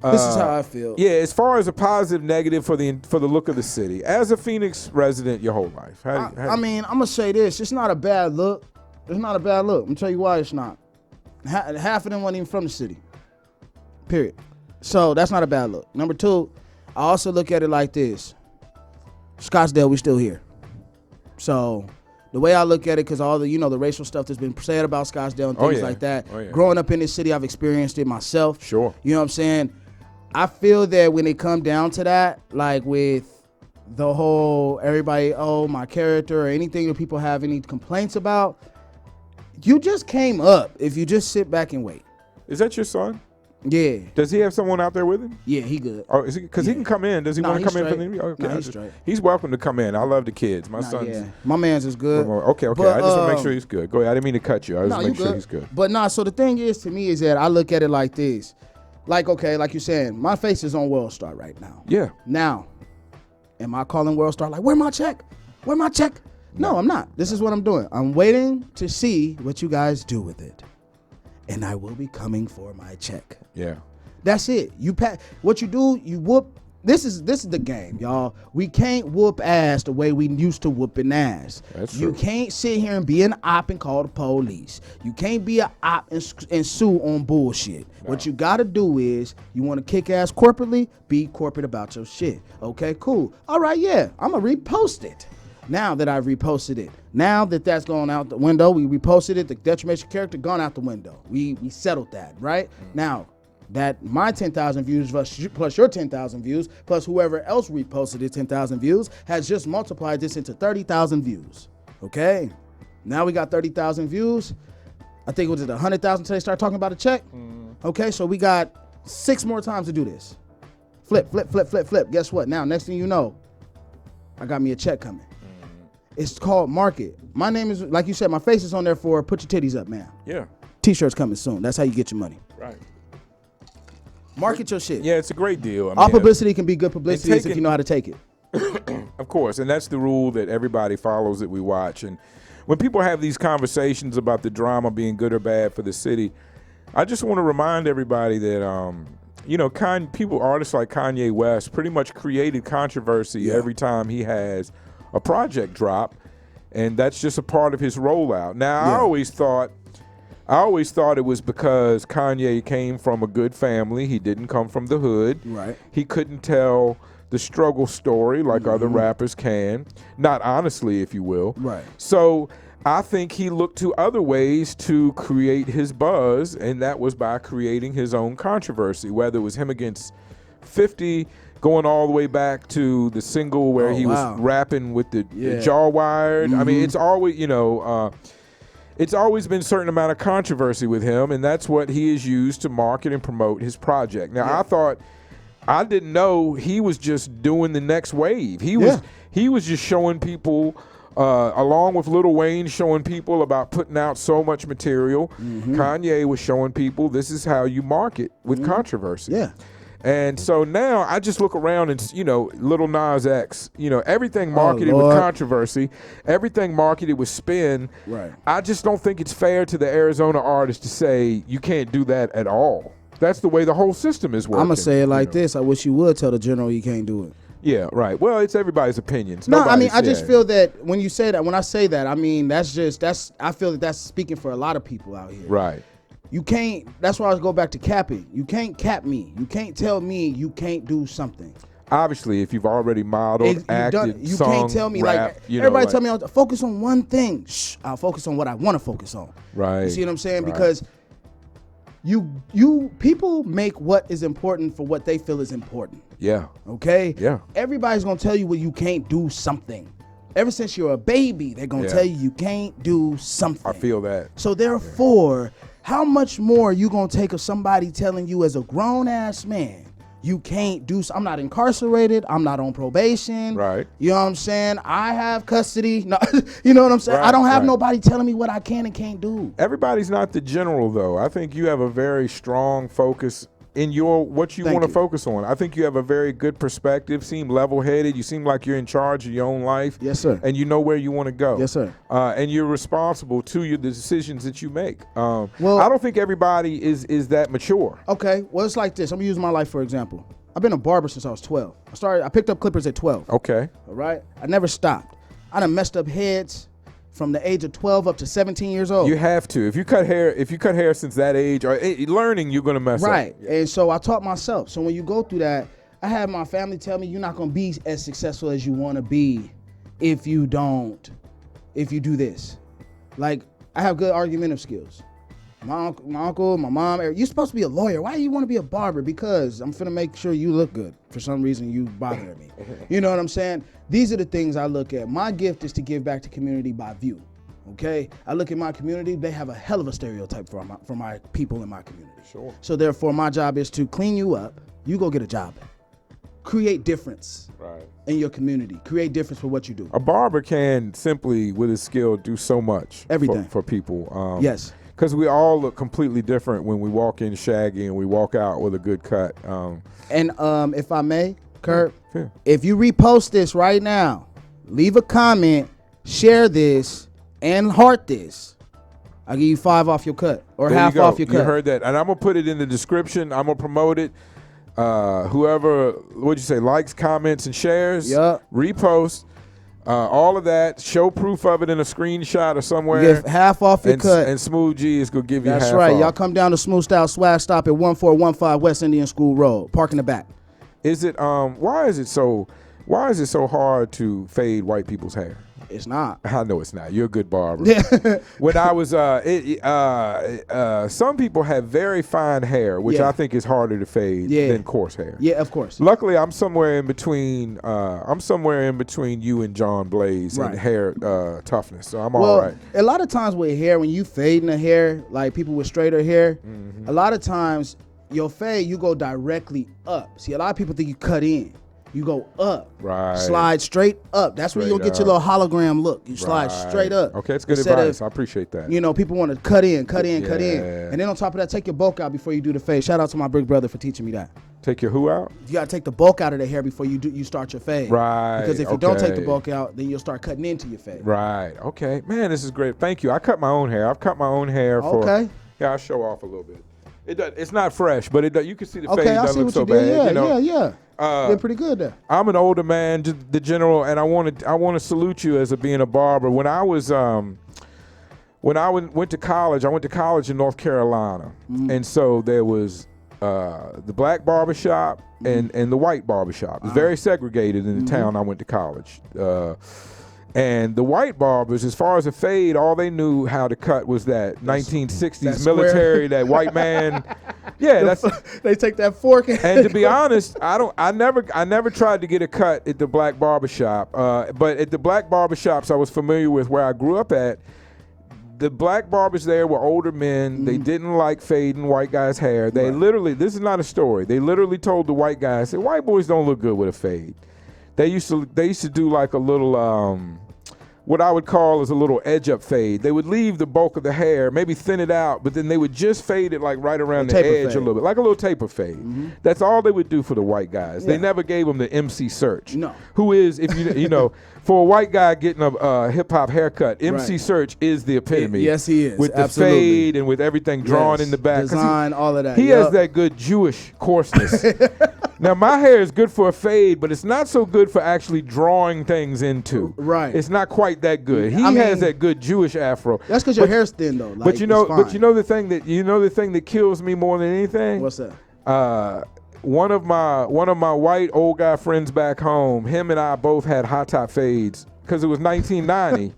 This is how I feel. Yeah, as far as a positive, negative for the look of the city, as a Phoenix resident your whole life. I mean, I'm gonna say this: it's not a bad look. It's not a bad look. I'm gonna tell you why it's not. Half of them weren't even from the city. Period. So that's not a bad look. Number two, I also look at it like this: Scottsdale, we still here. So the way I look at it, because all the the racial stuff that's been said about Scottsdale and things like that. Growing up in this city, I've experienced it myself. Sure. You know what I'm saying? I feel that when it come down to that, like with the whole everybody, my character or anything that people have any complaints about, you just came up if you just sit back and wait. Is that your son? Yeah. Does he have someone out there with him? Yeah, he good. Oh, is he? Because he can come in. Does he want to come in for the interview? Okay. He's straight. He's welcome to come in. I love the kids. My son's. Yeah. My man's is good. Okay. But, I just want to make sure he's good. Go ahead. I didn't mean to cut you. I just want to make sure he's good. But so the thing is, to me, is that I look at it like this. Like, okay, like you're saying, my face is on World Star right now. Yeah. Now, am I calling World Star like, where my check? Where my check? No, I'm not. This is what I'm doing. I'm waiting to see what you guys do with it. And I will be coming for my check. Yeah. That's it. What you do, you whoop. This is the game, y'all. We can't whoop ass the way we used to whooping ass. That's You true. can't sit here and be an op and call the police. You can't be an op and sue on bullshit. No. What you gotta do is, you want to kick ass corporately, be corporate about your shit. Okay, cool. All right, yeah, I'm gonna repost it. Now that I've reposted it, now that that's gone out the window, we reposted it. The detrimental character gone out the window. We settled that, right? Now. That my 10,000 views plus your 10,000 views plus whoever else reposted it 10,000 views has just multiplied this into 30,000 views. Okay, now we got 30,000 views. I think it was 100,000 until they start talking about a check. Okay, so we got 6 more times to do this. Flip. Guess what? Now, next thing you know, I got me a check coming. It's called Market. My name is, like you said, my face is on there for put your titties up, man. Yeah. T-shirts coming soon. That's how you get your money. Right. Market your shit. Yeah, it's a great deal. All publicity can be good publicity if you know how to take it. Of course, and that's the rule that everybody follows that we watch. And when people have these conversations about the drama being good or bad for the city, I just want to remind everybody that, artists like Kanye West pretty much created controversy every time he has a project drop, and that's just a part of his rollout. Now, I always thought it was because Kanye came from a good family. He didn't come from the hood. Right. He couldn't tell the struggle story like other rappers can. Not honestly, if you will. Right. So I think he looked to other ways to create his buzz, and that was by creating his own controversy, whether it was him against 50, going all the way back to the single where he was rapping with the jaw wired. I mean, it's always, it's always been a certain amount of controversy with him, and that's what he has used to market and promote his project. Now, I didn't know he was just doing the next wave. He was just showing people, along with Lil Wayne showing people about putting out so much material, Kanye was showing people this is how you market with controversy. Yeah. And so now I just look around and, Lil Nas X, everything marketed with controversy, everything marketed with spin. Right. I just don't think it's fair to the Arizona artist to say you can't do that at all. That's the way the whole system is working. I'm going to say it like this. I wish you would tell the general you can't do it. Yeah, right. Well, it's everybody's opinions. No, I mean, I just feel that when you say that, when I say that, I mean, I feel that that's speaking for a lot of people out here. Right. You can't, that's why I go back to capping. You can't cap me. You can't tell me you can't do something. Obviously, if you've already modeled, acted, you sung, can't tell me, rap, everybody tell me, focus on one thing. Shh, I'll focus on what I want to focus on. Right. You see what I'm saying? Right. Because people make what is important for what they feel is important. Yeah. Okay? Yeah. Everybody's going to tell you well, you can't do something. Ever since you're a baby, they're going to tell you can't do something. I feel that. So therefore, How much more are you gonna take of somebody telling you as a grown ass man you can't do? I'm not incarcerated. I'm not on probation. Right. You know what I'm saying? I have custody. No, you know what I'm saying? Right, I don't have right. nobody telling me what I can and can't do. Everybody's not the general, though. I think you have a very strong focus in what you Thank want to you. focus on. I think you have a very good perspective. Seem level-headed. You seem like you're in charge of your own life. Yes, sir. And you know where you want to go. Yes, sir. And you're responsible to the decisions that you make. Well- I don't think everybody is that mature. Okay, well, it's like this. I'm gonna use my life for example. I've been a barber since I was 12. I picked up clippers at 12. Okay. All right? I never stopped. I done messed up heads from the age of 12 up to 17 years old. You have to. If you cut hair since that age, or learning, you're gonna mess Right. up. And so I taught myself. So when you go through that, I had my family tell me you're not gonna be as successful as you wanna be if you do this. Like, I have good argumentative skills. My uncle, my mom, you're supposed to be a lawyer. Why do you want to be a barber? Because I'm finna make sure you look good. For some reason, you bother me. You know what I'm saying? These are the things I look at. My gift is to give back to community by view. Okay? I look at my community, they have a hell of a stereotype for my people in my community. Sure. So therefore, my job is to clean you up. You go get a job. Create difference Right. in your community. Create difference for what you do. A barber can simply, with his skill, do so much. Everything. For people. Yes. Because we all look completely different when we walk in shaggy and we walk out with a good cut. And if I may, Kurt, Yeah. if you repost this right now, leave a comment, share this, and heart this, I'll give you 5 off your cut or There half you go. off your cut. You heard that. And I'm going to put it in the description. I'm going to promote it. Whoever, what'd you say, likes, comments, and shares, Yup. repost, all of that. Show proof of it in a screenshot or somewhere. You get half off your and, cut. and Smooth G is going to give you That's half right. off. Y'all come down to Smooth Style Swag Stop at 1415 West Indian School Road. Park in the back. Is it why is it so hard to fade white people's hair? It's not. I know it's not. You're a good barber. When I was some people have very fine hair, which Yeah. I think is harder to fade Yeah. than coarse hair. Yeah, of course. Luckily, I'm somewhere in between. You and John Blaze Right. in hair toughness, so I'm Well, all right. a lot of times with hair, when you fading the hair, like people with straighter hair, Mm-hmm. a lot of times your fade, you go directly up. See, a lot of people think you cut in. You go up. Right. Slide straight up. That's where you'll Straight get your up. little hologram look. You slide Right. straight up. Okay, it's good Instead advice. of, I appreciate that. you know, people want to cut in. Yeah. And then on top of that, take your bulk out before you do the fade. Shout out to my big brother for teaching me that. Take your who out? You gotta take the bulk out of the hair before you start your fade. Right, Because if you don't take the okay. bulk out, then you'll start cutting into your fade. Right. Okay. Man, this is great. Thank you. I cut my own hair. I've cut my own hair for. Okay. Yeah, I'll show off a little bit. It's not fresh, but you can see the fade Okay, I doesn't see look what so you did. bad. Yeah, you know? yeah. Did pretty good there. I'm an older man, the general, and I want to salute you as being a barber. When I was went to college, I went to college in North Carolina, and so there was the black barbershop and the white barbershop. It was very segregated in the town I went to college. And the white barbers, as far as a fade, all they knew how to cut was that 1960s that square. military, that white man. Yeah, that's. They take that fork And to be honest, I never tried to get a cut at the black barbershop. But at the black barbershops I was familiar with where I grew up at, the black barbers there were older men. They didn't like fading white guys' hair. They literally, this is not a story. They literally told the white guys, white boys don't look good with a fade. They used to do like a little what I would call is a little edge up fade. They would leave the bulk of the hair, maybe thin it out, but then they would just fade it like right around the taper edge fade. a little bit, like a little taper fade. That's all they would do for the white guys. They Yeah. never gave them the MC Search. No. Who is, if you know, for a white guy getting a hip hop haircut, MC Right. Search is the epitome. Yes, he is. With Absolutely. the fade and with everything drawn Yes. in the back. 'Cause Design, all of that. He Yup. has that good Jewish coarseness. Now, my hair is good for a fade, but it's not so good for actually drawing things into. Right. It's not quite that good. He I has mean, that good Jewish afro. That's because your hair's thin though. Like, But you know, it's fine. the thing that kills me more than anything. What's that? One of my white old guy friends back home, him and I both had hot top fades because it was 1990.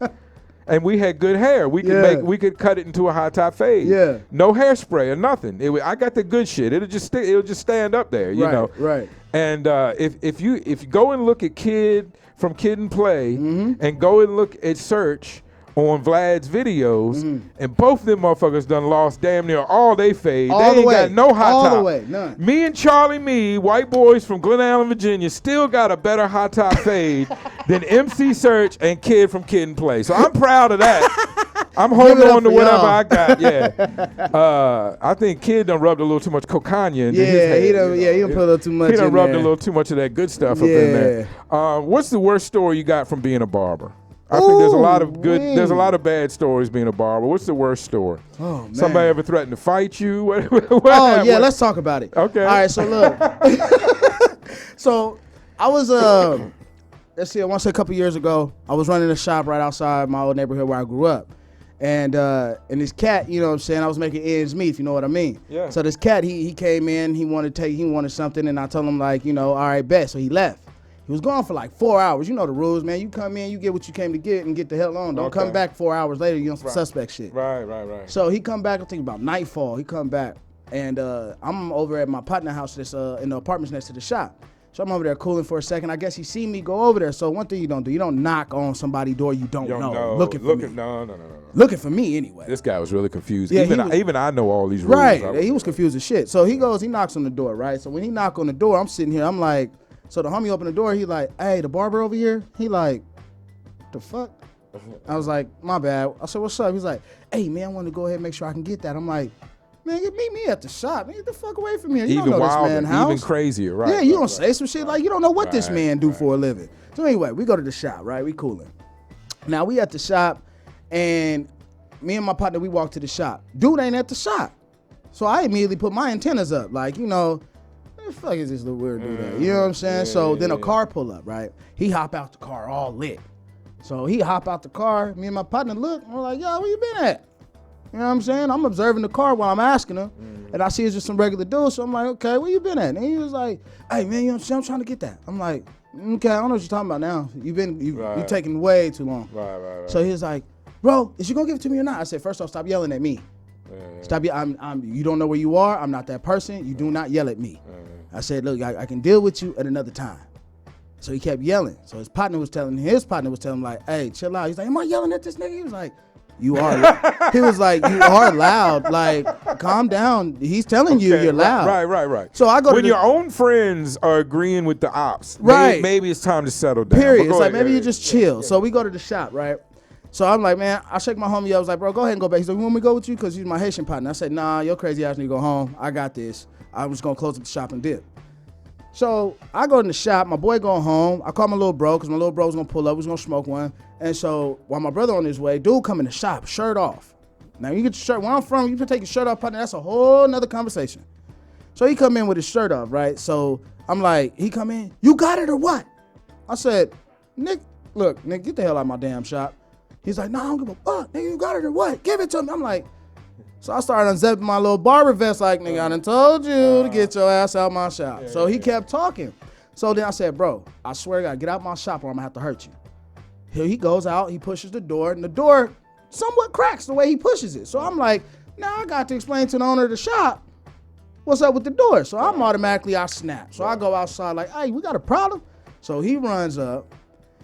And we had good hair. We could Yeah. cut it into a high top fade. Yeah. No hairspray or nothing. I got the good shit. It'll just stand up there. You Right, know. right. And if you go and look at Kid from Kid and Play, Mm-hmm. and go and look at Search on Vlad's videos, and both of them motherfuckers done lost damn near all they fade. All They the ain't way. got no hot All top. the way. None. Me and Charlie Meade, white boys from Glen Allen, Virginia, still got a better hot top fade than MC Search and Kid from Kid and Play. So I'm proud of that. I'm holding it up on to for whatever y'all. I got. Yeah. I think Kid done rubbed a little too much cocaine into his head. he done, he done put a little too much He done in rubbed there. a little too much of that good stuff up in there. What's the worst story you got from being a barber? I think there's a lot of good. Ooh-wee. There's a lot of bad stories being a barber. What's the worst story? Oh, man. Somebody ever threatened to fight you? What Oh, yeah, let's talk about it. Okay. All right, so look. So I was, let's see, I want to say a couple years ago, I was running a shop right outside my old neighborhood where I grew up. And this cat, you know what I'm saying, I was making ends meet, if you know what I mean. Yeah. So this cat, he came in, he wanted something, and I told him, like, you know, all right, bet. So he left. He was gone for like 4 hours. You know the rules, man. You come in, you get what you came to get, and get the hell on. Don't Okay. come back 4 hours later, you on some suspect shit. Right. So he come back, I think about nightfall, he come back. And I'm over at my partner house that's in the apartments next to the shop. So I'm over there cooling for a second. I guess he seen me go over there. So one thing you don't do, you don't knock on somebody's door you don't know. Looking for me. No. Looking for me anyway. This guy was really confused. Yeah, even I know all these rules. Right. He was confused as shit. So he knocks on the door, right? So when he knock on the door, I'm sitting here, I'm like, so the homie opened the door, he like, hey, the barber over here? He like, the fuck? I was like, my bad. I said, what's up? He's like, hey, man, I want to go ahead and make sure I can get that. I'm like, man, meet me at the shop. Man, get the fuck away from here. You Even don't know wilder, this man's house. even crazier, right? Yeah, you right, don't say some shit like you don't know what this Right, man do for a living. So anyway, we go to the shop, right? We cooling. Now we at the shop, and me and my partner, we walk to the shop. Dude ain't at the shop. So I immediately put my antennas up, like, you know, what the fuck is this little weird dude at? You know what I'm saying? So then a car pull up, right? He hop out the car all lit. So he hop out the car, me and my partner look, and we're like, yo, where you been at? You know what I'm saying? I'm observing the car while I'm asking him, and I see it's just some regular dude, so I'm like, okay, where you been at? And he was like, hey, man, you know what I'm saying? I'm trying to get that. I'm like, okay, I don't know what you're talking about now. You taking way too long. Right. So he was like, bro, is you gonna give it to me or not? I said, first off, stop yelling at me. Stop you don't know where you are. I'm not that person. You do not yell at me. I said, look, I can deal with you at another time. So he kept yelling. So his partner was telling him like, hey, chill out. He's like, am I yelling at this nigga? He was like, you are. He was like, you are loud. Like, calm down. He's telling you you're loud. Right. So I go when to your own friends are agreeing with the ops, Right. maybe it's time to settle down. Period. But It's go like, ahead, maybe you just chill. So we go to the shop, right? So I'm like, man, I shake my homie. I was like, bro, go ahead and go back. He's like, you want me to go with you? Because he's my Haitian partner. I said, nah, your crazy ass need to go home. I got this. I'm just going to close up the shop and dip. So I go in the shop. My boy going home. I call my little bro because my little bro was going to pull up. We was going to smoke one. And so while my brother on his way, dude come in the shop, shirt off. Now, you get your shirt. Where I'm from, you can take your shirt off, partner. That's a whole nother conversation. So he come in with his shirt off, right? So I'm like, he come in, you got it or what? I said, Nick, look, Nick, get the hell out of my damn shop. He's like, no, I don't give a fuck. Nigga, you got it or what? Give it to me. I'm like, so I started unzipping my little barber vest like, nigga, I done told you to get your ass out my shop. So he kept talking. So then I said, bro, I swear to God, get out my shop or I'm gonna have to hurt you. Here he goes out, he pushes the door, and the door somewhat cracks the way he pushes it. So I'm like, now I got to explain to the owner of the shop what's up with the door. So I'm automatically, I snap. So I go outside like, hey, we got a problem? So he runs up,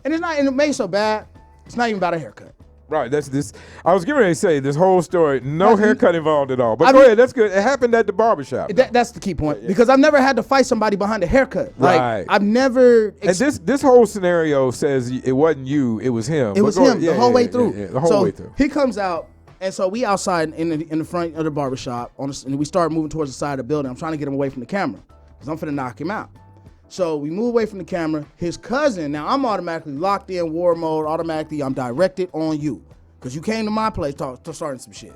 and it made so bad, it's not even about a haircut. Right, that's this. I was getting ready to say this whole story, no Like, haircut involved at all. But I go mean- ahead, that's good. It happened at the barbershop. That's the key point, because I've never had to fight somebody behind a haircut. Like, Right. I've never... And this whole scenario says it wasn't you, it was him. It was him the whole way through. Yeah, the whole way through. He comes out, and so we outside in the front of the barbershop, and we start moving towards the side of the building. I'm trying to get him away from the camera, because I'm finna knock him out. So we move away from the camera. His cousin, now I'm automatically locked in war mode. Automatically, I'm directed on you, because you came to my place to starting some shit.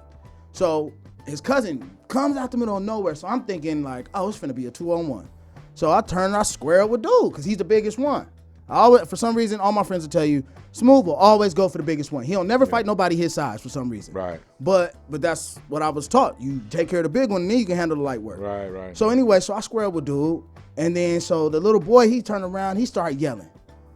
So his cousin comes out the middle of nowhere. So I'm thinking like, oh, it's finna be a 2-on-1. So I turn and I square up with dude, because he's the biggest one. I always, for some reason, all my friends will tell you, Smooth will always go for the biggest one. He'll never fight nobody his size for some reason. Right. But that's what I was taught. You take care of the big one, and then you can handle the light work. Right. So anyway, so I square up with dude, and then so the little boy, he turned around, he started yelling.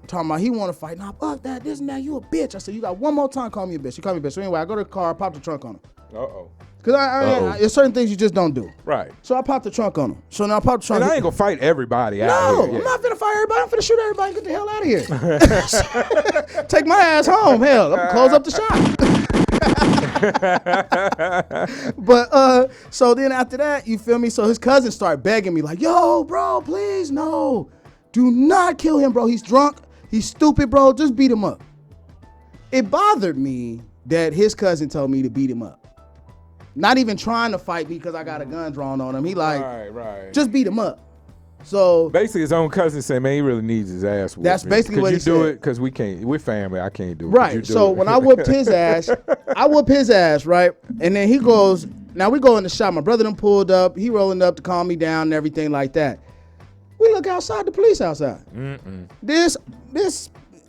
Talking about he want to fight. Nah, fuck that, this and that, you a bitch. I said, you got one more time, call me a bitch. He called me a bitch. So anyway, I go to the car, I pop the trunk on him. Uh-oh. Because there's certain things you just don't do. Right. So I popped the trunk on him. So now I popped the trunk. And I ain't gonna fight everybody out No, here. I'm not finna fire everybody. I'm finna shoot everybody and get the hell out of here. Take my ass home. Hell, I'm gonna close up the shop. But so then after that, you feel me? So his cousin started begging me like, yo, bro, please, no. Do not kill him, bro. He's drunk. He's stupid, bro. Just beat him up. It bothered me that his cousin told me to beat him up. Not even trying to fight me because I got a gun drawn on him. He like, right. just beat him up. So basically, his own cousin said, "Man, he really needs his ass whooped." That's basically what he said. Could you do it? Because we can't. We're family. I can't do it. Right. So when I whooped his ass, right? And then he goes, now we go in the shop. My brother done pulled up. He rolling up to calm me down and everything like that. We look outside, the police outside. This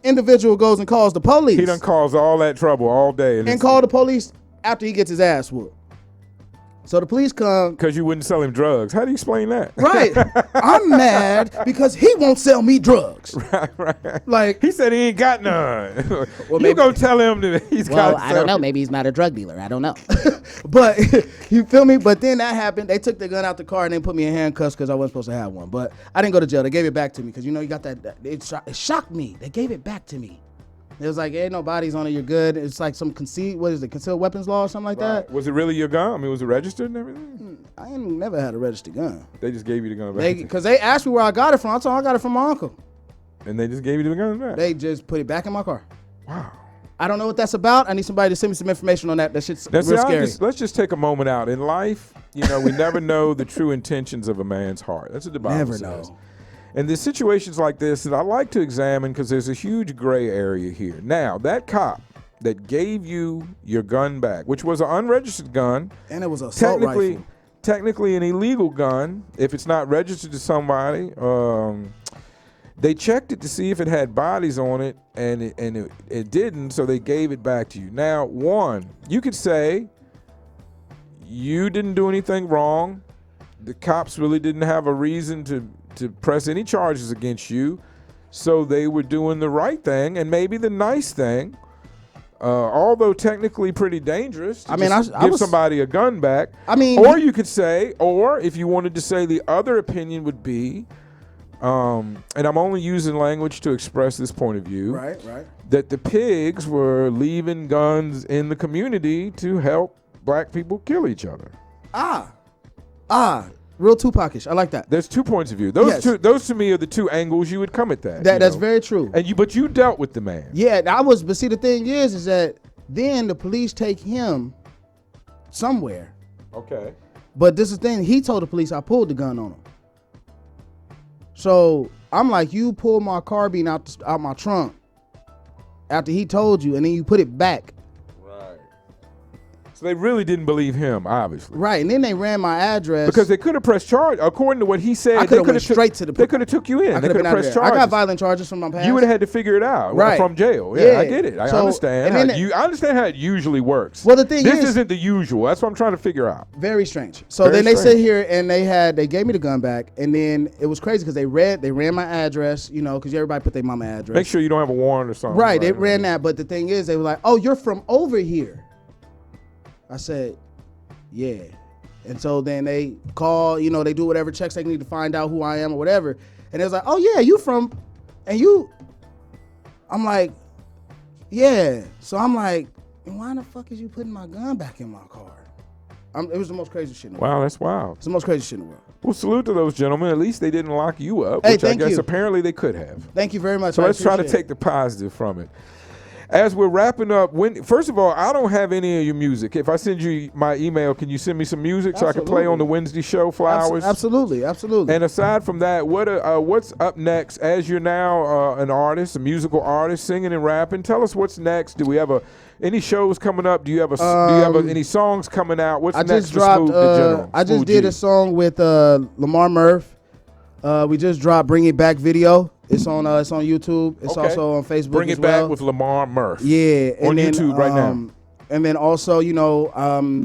individual goes and calls the police. He done caused all that trouble all day. And call the police after he gets his ass whooped. So the police come. Because you wouldn't sell him drugs. How do you explain that? Right. I'm mad because he won't sell me drugs. Right. Like, he said he ain't got none. Well, you maybe- go tell him that he's got. Well, I don't know. Maybe he's not a drug dealer. I don't know. but you feel me? But then that happened. They took the gun out the car and they put me in handcuffs because I wasn't supposed to have one. But I didn't go to jail. They gave it back to me because, you know, you got that. It shocked me. They gave it back to me. It was like, ain't no bodies on it. You're good. It's like some concealed weapons law or something like that. Was it really your gun? I mean, was it registered and everything? I ain't never had a registered gun. They just gave you the gun back. Because they asked me where I got it from. I told them I got it from my uncle. And they just gave you the gun back. They just put it back in my car. Wow. I don't know what that's about. I need somebody to send me some information on that. That shit's Now, real scary. let's just take a moment out. In life, you know, we never know the true intentions of a man's heart. That's what the Bible Never says. know. And there's situations like this that I like to examine because there's a huge gray area here. Now, that cop that gave you your gun back, which was an unregistered gun, And it was an assault rifle. technically an illegal gun, if it's not registered to somebody, they checked it to see if it had bodies on it, and it didn't, so they gave it back to you. Now, one, you could say you didn't do anything wrong. The cops really didn't have a reason to press any charges against you, so they were doing the right thing and maybe the nice thing, although technically pretty dangerous to give somebody a gun back. I mean, or you could say, or if you wanted to say the other opinion would be, and I'm only using language to express this point of view, Right. that the pigs were leaving guns in the community to help black people kill each other. Real Tupac-ish. I like that. There's 2 points of view. Those to me are the 2 angles you would come at that. That's know? very true. But you dealt with the man. Yeah, but see, the thing is that then the police take him somewhere. Okay. But this is the thing, he told the police I pulled the gun on him. So I'm like, you pulled my carbine out my trunk after he told you, and then you put it back. Right. So they really didn't believe him, obviously. Right, and then they ran my address. Because they could have pressed charge. According to what he said, I could have went straight to the. They could have took you in. I They could could have have been out pressed there. I charges. got violent charges from my past. You would have had to figure it out Right. from jail. Yeah, Yeah. I get it. I So, understand. and then I understand how it usually works. Well, the thing this is- isn't the usual. That's what I'm trying to figure out. Very strange. So Very then they strange. sit here and they gave me the gun back, and then it was crazy because they ran my address, you know, because everybody put their mama address. Make sure you don't have a warrant or something. Right, they ran that, but the thing is, they were like, "Oh, you're from over here." I said, "Yeah," and so then they call, you know, they do whatever checks they need to find out who I am or whatever, and it was like, "Oh yeah, you from," and you, I'm like, "Yeah," so I'm like, "Why the fuck is you putting my gun back in my car?" It was the most crazy shit in the world. Wow, that's wild. It's the most crazy shit in the world. Well, salute to those gentlemen. At least they didn't lock you up, Hey, which I thank guess you. apparently they could have. Thank you very much. So I let's try to appreciate take the positive from it. As we're wrapping up, first of all, I don't have any of your music. If I send you my email, can you send me some music so I can play on the Wednesday show, Flowers? Absolutely. And aside from that, what's up next? As you're now an artist, a musical artist, singing and rapping, tell us what's next. Do we have any shows coming up? Do you have any songs coming out? What's I next just for dropped. Smooth the General? I just Smooth did G? a song with Lamar Murph. We just dropped "Bring It Back" video. It's on YouTube. It's Okay. also on Facebook. Bring as It well. Back with Lamar Murph. Yeah, on and then, YouTube right now. And then also, you know,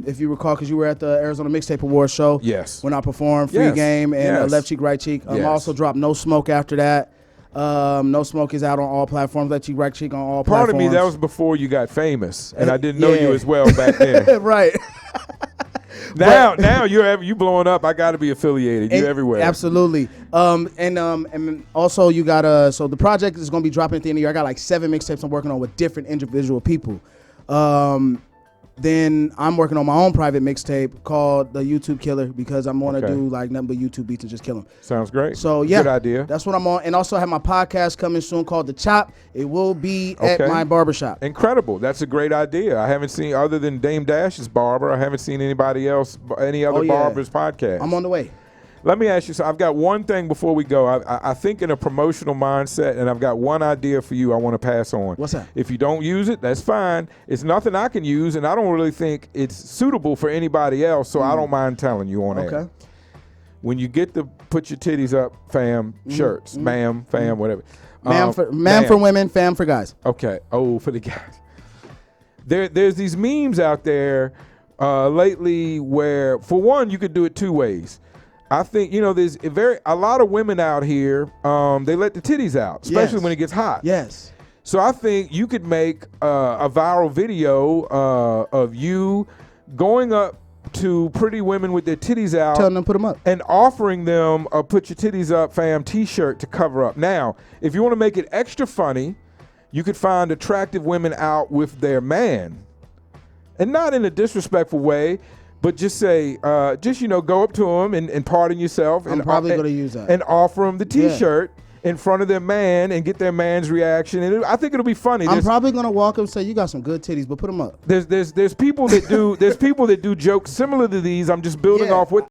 if you recall, because you were at the Arizona Mixtape Awards show. Yes. When I performed Free Yes. Game and Yes. Left Cheek, Right Cheek. I Yes. also dropped No Smoke after that. No Smoke is out on all platforms. Left Cheek, Right Cheek on all Part platforms. of me, that was before you got famous, and I didn't know you Yeah. as well back then. right. Now you blowing up. I got to be affiliated. You And- everywhere. Absolutely. And also you got so the project is gonna be dropping at the end of the year. I got like 7 mixtapes I'm working on with different individual people. Then I'm working on my own private mixtape called The YouTube Killer because I'm going to Okay. do like nothing but YouTube beats and just kill them. Sounds great. So yeah, Good idea. That's what I'm on. And also I have my podcast coming soon called The Chop. It will be at Okay. my barbershop. Incredible. That's a great idea. I haven't seen, other than Dame Dash's barber, I haven't seen anybody else, any other Oh, yeah. barber's podcast. I'm on the way. Let me ask you, so I've got one thing before we go. I think in a promotional mindset, and I've got one idea for you I want to pass on. What's that? If you don't use it, that's fine. It's nothing I can use, and I don't really think it's suitable for anybody else, so I don't mind telling you on air. Okay. When you get the Put Your Titties Up fam shirts, ma'am, fam, whatever. Man for women, fam for guys. Okay. Oh, for the guys. There's these memes out there lately where, for one, you could do it two ways. I think, there's a lot of women out here, they let the titties out, especially Yes. when it gets hot. Yes. So I think you could make a viral video of you going up to pretty women with their titties out Telling them to put them up. and offering them a Put Your Titties Up fam t-shirt to cover up. Now, if you want to make it extra funny, you could find attractive women out with their man. And not in a disrespectful way, but just say, go up to them and pardon yourself. I'm and probably gonna use that. And offer them the t-shirt in front of their man and get their man's reaction. And I think it'll be funny. I'm probably gonna walk up and say, "You got some good titties, but put them up." There's people that do jokes similar to these. I'm just building Yeah. off what